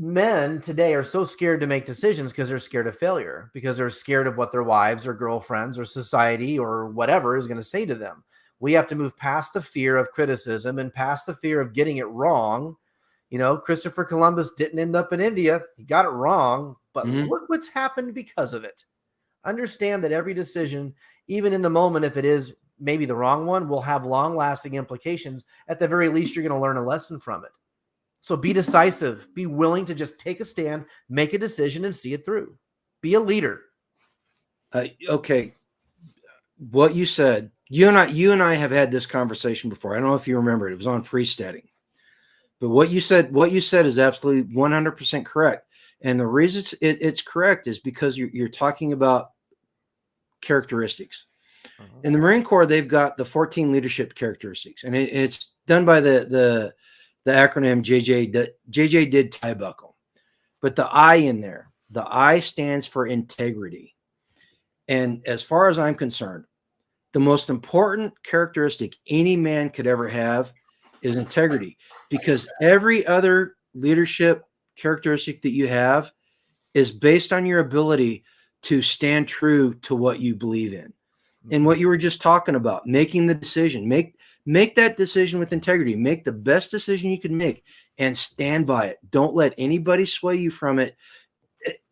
men today are so scared to make decisions because they're scared of failure, because they're scared of what their wives or girlfriends or society or whatever is going to say to them. We have to move past the fear of criticism and past the fear of getting it wrong. You know, Christopher Columbus didn't end up in India. He got it wrong, but look what's happened because of it. Understand that every decision, even in the moment, if it is maybe the wrong one, will have long-lasting implications. At the very least, you're going to learn a lesson from it. So be decisive. Be willing to just take a stand, make a decision, and see it through. Be a leader. Okay. What you said, you and I have had this conversation before. I don't know if you remember it. It was on freesteading. But what you said is absolutely 100% correct. And the reason it's correct is because you're talking about characteristics. In the Marine Corps, they've got the 14 leadership characteristics, and it's done by the acronym JJ did tie buckle. But the I in there, the I stands for integrity. And as far as I'm concerned, the most important characteristic any man could ever have is integrity, because every other leadership characteristic that you have is based on your ability to stand true to what you believe in. And what you were just talking about, making the decision, make that decision with integrity, make the best decision you can make and stand by it. Don't let anybody sway you from it.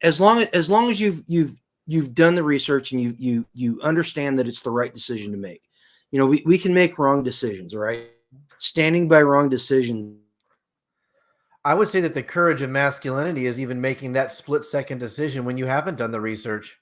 As long as you've done the research and you understand that it's the right decision to make. You know, we can make wrong decisions, right? Standing by wrong decisions. I would say that the courage of masculinity is even making that split-second decision when you haven't done the research.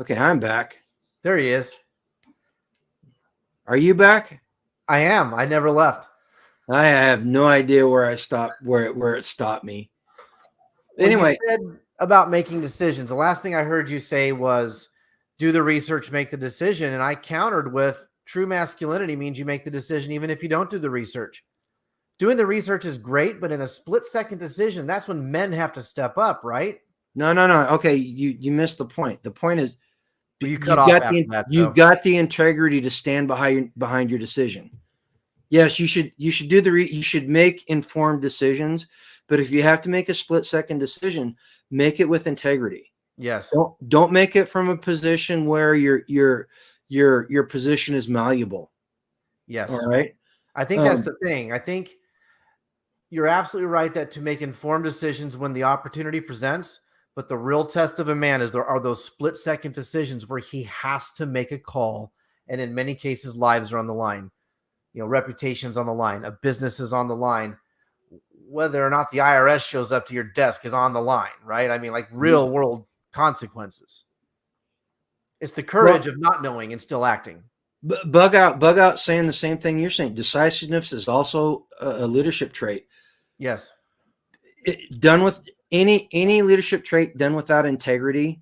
Okay, I'm back. There he is. Are you back? I am. I never left. I have no idea where I stopped, where it stopped me. Anyway, you said about making decisions, the last thing I heard you say was do the research, make the decision. And I countered with true masculinity means you make the decision even if you don't do the research. Doing the research is great, but in a split-second decision, that's when men have to step up, right? No. Okay, you missed the point. The point is You cut off after that. You've got the integrity to stand behind your decision. Yes, you should you should make informed decisions, but if you have to make a split-second decision, make it with integrity. Yes. Don't make it from a position where your position is malleable. Yes. All right. I think that's the thing. I think you're absolutely right that to make informed decisions when the opportunity presents, but the real test of a man are those split-second decisions where he has to make a call, and in many cases, lives are on the line. You know, reputation's on the line, a business is on the line. Whether or not the IRS shows up to your desk is on the line, right? I mean, like real world consequences. It's the courage of not knowing and still acting. Bug out saying the same thing you're saying. Decisiveness is also a leadership trait. Yes. Done with any leadership trait done without integrity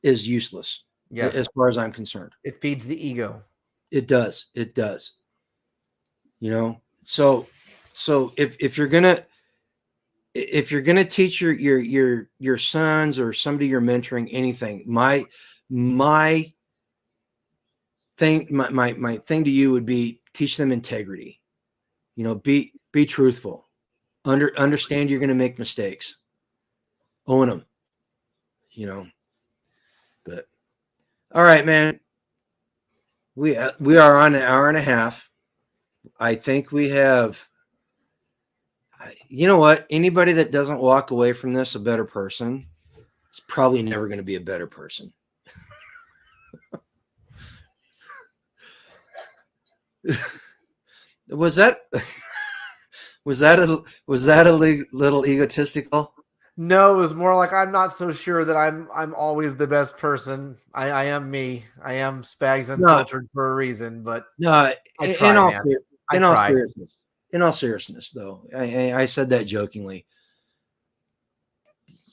is useless. Yes. As far as I'm concerned. It feeds the ego. It does. You know, so if you're gonna teach your sons or somebody you're mentoring anything, my thing to you would be teach them integrity. You know, be truthful. Understand you're going to make mistakes. Own them. You know. But all right, man. We are on an hour and a half. I think we have. You know what? Anybody that doesn't walk away from this a better person is probably never going to be a better person. Was that a little egotistical? No, it was more like I'm not so sure that I'm always the best person. I am me. I am Spags Unfiltered for a reason, but no. I try, man. In all seriousness, though, I said that jokingly.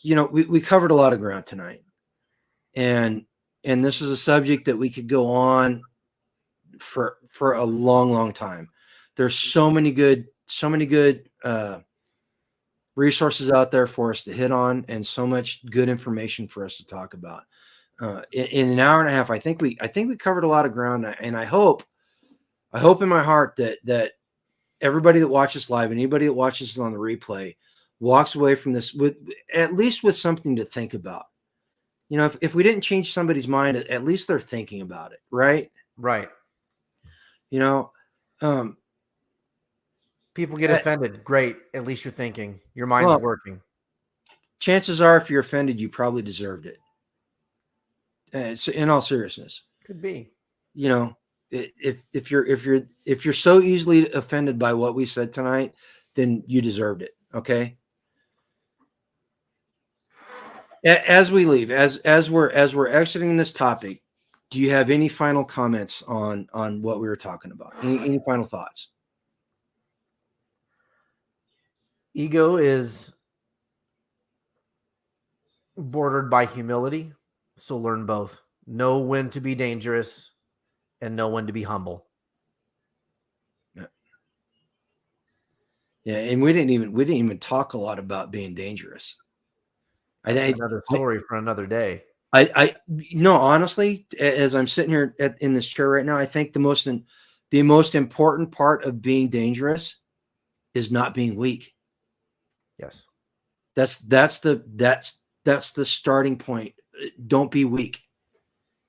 You know, we covered a lot of ground tonight, and this is a subject that we could go on for a long time. There's so many good resources out there for us to hit on, and so much good information for us to talk about. In an hour and a half, I think we covered a lot of ground, and I hope in my heart that everybody that watches live, anybody that watches on the replay, walks away from this with at least with something to think about. You know, if we didn't change somebody's mind, at least they're thinking about it, right? Right. You know, people get offended. Great. At least you're thinking. Your mind's well, working. Chances are, if you're offended, you probably deserved it. So in all seriousness, Could be. You know, if you're so easily offended by what we said tonight, then you deserved it. Okay. As we leave, as we're exiting this topic, do you have any final comments on what we were talking about? Any final thoughts? Ego is bordered by humility, so learn both. Know when to be dangerous and know when to be humble. Yeah, and we didn't even talk a lot about being dangerous. That's another story for another day. No, honestly, as I'm sitting here in this chair right now, I think the most important part of being dangerous is not being weak. Yes. That's the starting point. Don't be weak.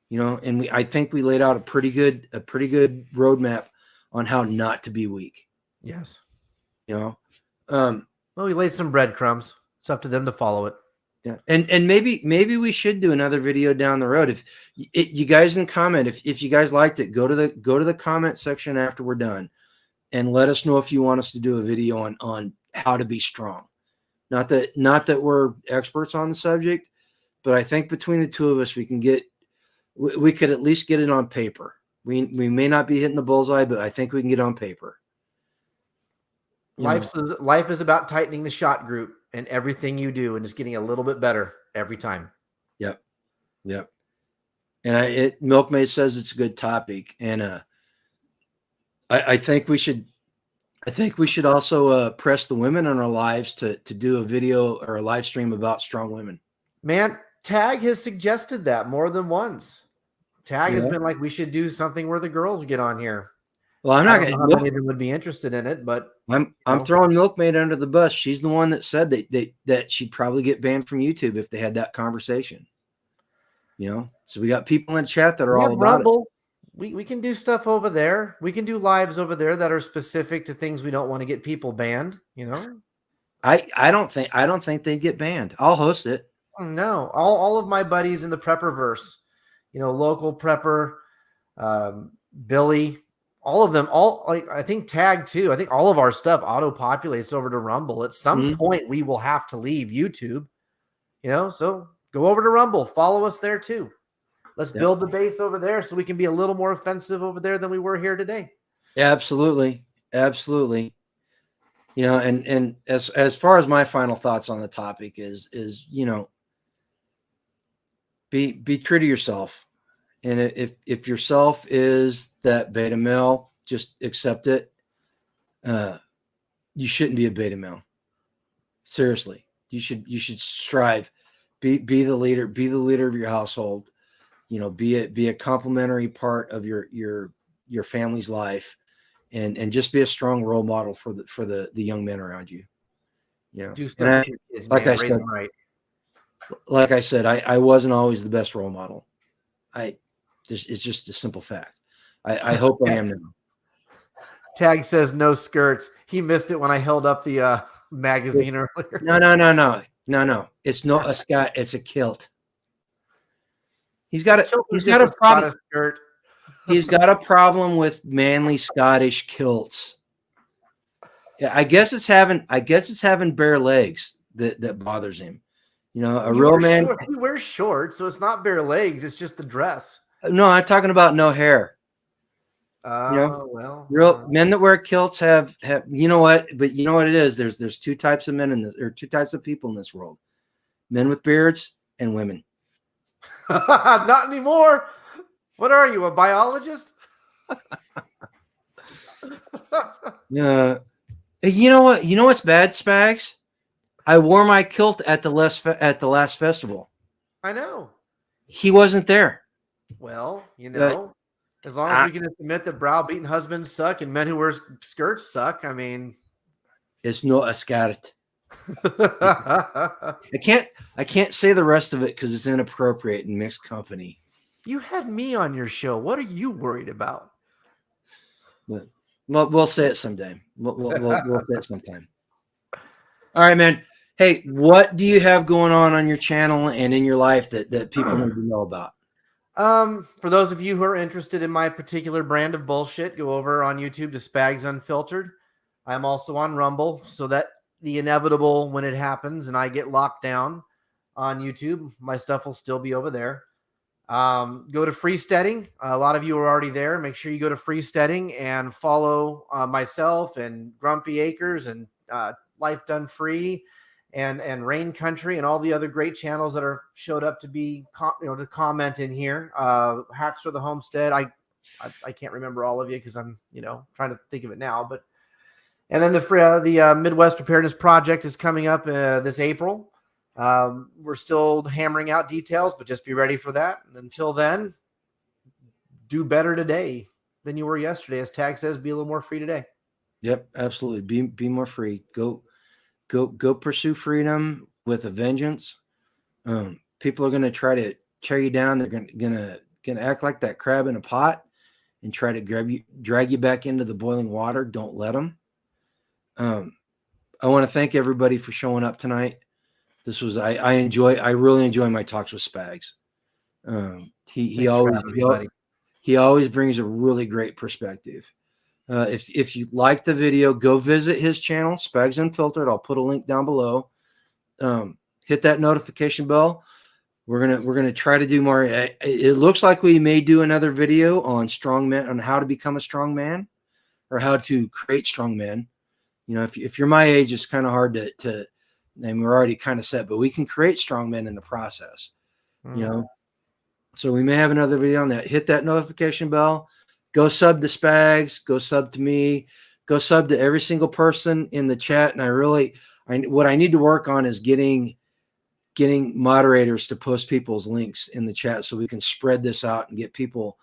You know, and I think we laid out a pretty good roadmap on how not to be weak. Yes. You know, well, we laid some breadcrumbs. It's up to them to follow it. Yeah, and maybe we should do another video down the road. If you guys can comment, if you guys liked it, go to the comment section after we're done, and let us know if you want us to do a video on how to be strong. Not that we're experts on the subject, but I think between the two of us, we could at least get it on paper. We may not be hitting the bullseye, but I think we can get it on paper. Life is about tightening the shot group and everything you do, and just getting a little bit better every time. Yep. And Milkmaid says it's a good topic, and I think we should also press the women in our lives to do a video or a live stream about strong women. Man, Tag has suggested that more than once. Tag has been like, we should do something where the girls get on here. Well, I'm not going to. How many of them would be interested in it, but I'm throwing Milkmaid under the bus. She's the one that said that she'd probably get banned from YouTube if they had that conversation. You know, so we got people in chat that are all about Rumble. We can do stuff over there. We can do lives over there that are specific to things we don't want to get people banned. You know, I don't think they'd get banned. I'll host it. No, all of my buddies in the prepperverse, you know, local prepper, Billy. All of them, I think Tag too. I think all of our stuff auto-populates over to Rumble. At some point, we will have to leave YouTube, you know, so go over to Rumble. Follow us there too. Let's build the base over there so we can be a little more offensive over there than we were here today. Absolutely. You know, and as far as my final thoughts on the topic is, you know, be true to yourself. And if yourself is that beta male, just accept it. You shouldn't be a beta male. Seriously, you should strive. Be the leader. Be the leader of your household. You know, be a complimentary part of your family's life, and just be a strong role model for the young men around you. You know, do stuff with your kids, man. Raise them right. Like I said, I wasn't always the best role model. It's just a simple fact. I hope I am now. Tag says no skirts. He missed it when I held up the magazine earlier. No. It's not a skirt. It's a kilt. He's got a problem. Skirt. He's got a problem with manly Scottish kilts. Yeah, I guess it's having bare legs that bothers him. You know, a real man. He wears shorts, so it's not bare legs. It's just the dress. No, I'm talking about no hair. You know, well, real men that wear kilts have you know what? But you know what it is? There's two types of men or two types of people in this world: men with beards and women. Not anymore. What are you, a biologist? You know what? You know what's bad, Spags? I wore my kilt at the last festival. I know. He wasn't there. Well, as long as we can admit that browbeaten husbands suck and men who wear skirts suck, I mean, It's no ascaret. I can't say the rest of it because it's inappropriate in mixed company. You had me on your show. What are you worried about? But we'll say it someday. We'll say it sometime. All right, man. Hey, what do you have going on your channel and in your life that people need to know about? For those of you who are interested in my particular brand of bullshit, go over on YouTube to Spags Unfiltered. I'm also on Rumble, so that the inevitable when it happens and I get locked down on YouTube, my stuff will still be over there. Go to Freesteading. A lot of you are already there. Make sure you go to Freesteading and follow myself and Grumpy Acres and Life Done Free and Rain Country and all the other great channels that are showed up to be to comment in here. Hacks for the Homestead. I can't remember all of you because I'm trying to think of it now. But and then the Midwest Preparedness Project is coming up this April. We're still hammering out details, but just be ready for that. And until then, do better today than you were yesterday. As Tag says, be a little more free today. Yep, absolutely. Be more free. Go pursue freedom with a vengeance. People are going to try to tear you down. They're going to act like that crab in a pot and try to drag you back into the boiling water. Don't let them. I want to thank everybody for showing up tonight. This was I really enjoy my talks with Spags. He always brings a really great perspective. If you like the video, go visit his channel, Spags Unfiltered. I'll put a link down below. Hit that notification bell. We're gonna try to do more. It looks like we may do another video on strongman, on how to become a strong man, or how to create strong men. If you're my age, it's kind of hard to and we're already kind of set, but we can create strong men in the process. So we may have another video on that. Hit that notification bell. Go sub to Spags. Go sub to me. Go sub to every single person in the chat. And what I need to work on is getting moderators to post people's links in the chat so we can spread this out and get people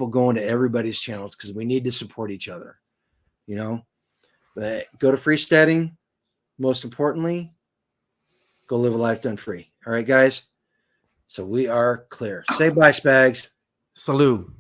going to everybody's channels, because we need to support each other. But go to Freesteading. Most importantly, go live a life done free. All right, guys. So we are clear. Say bye, Spags. Salute.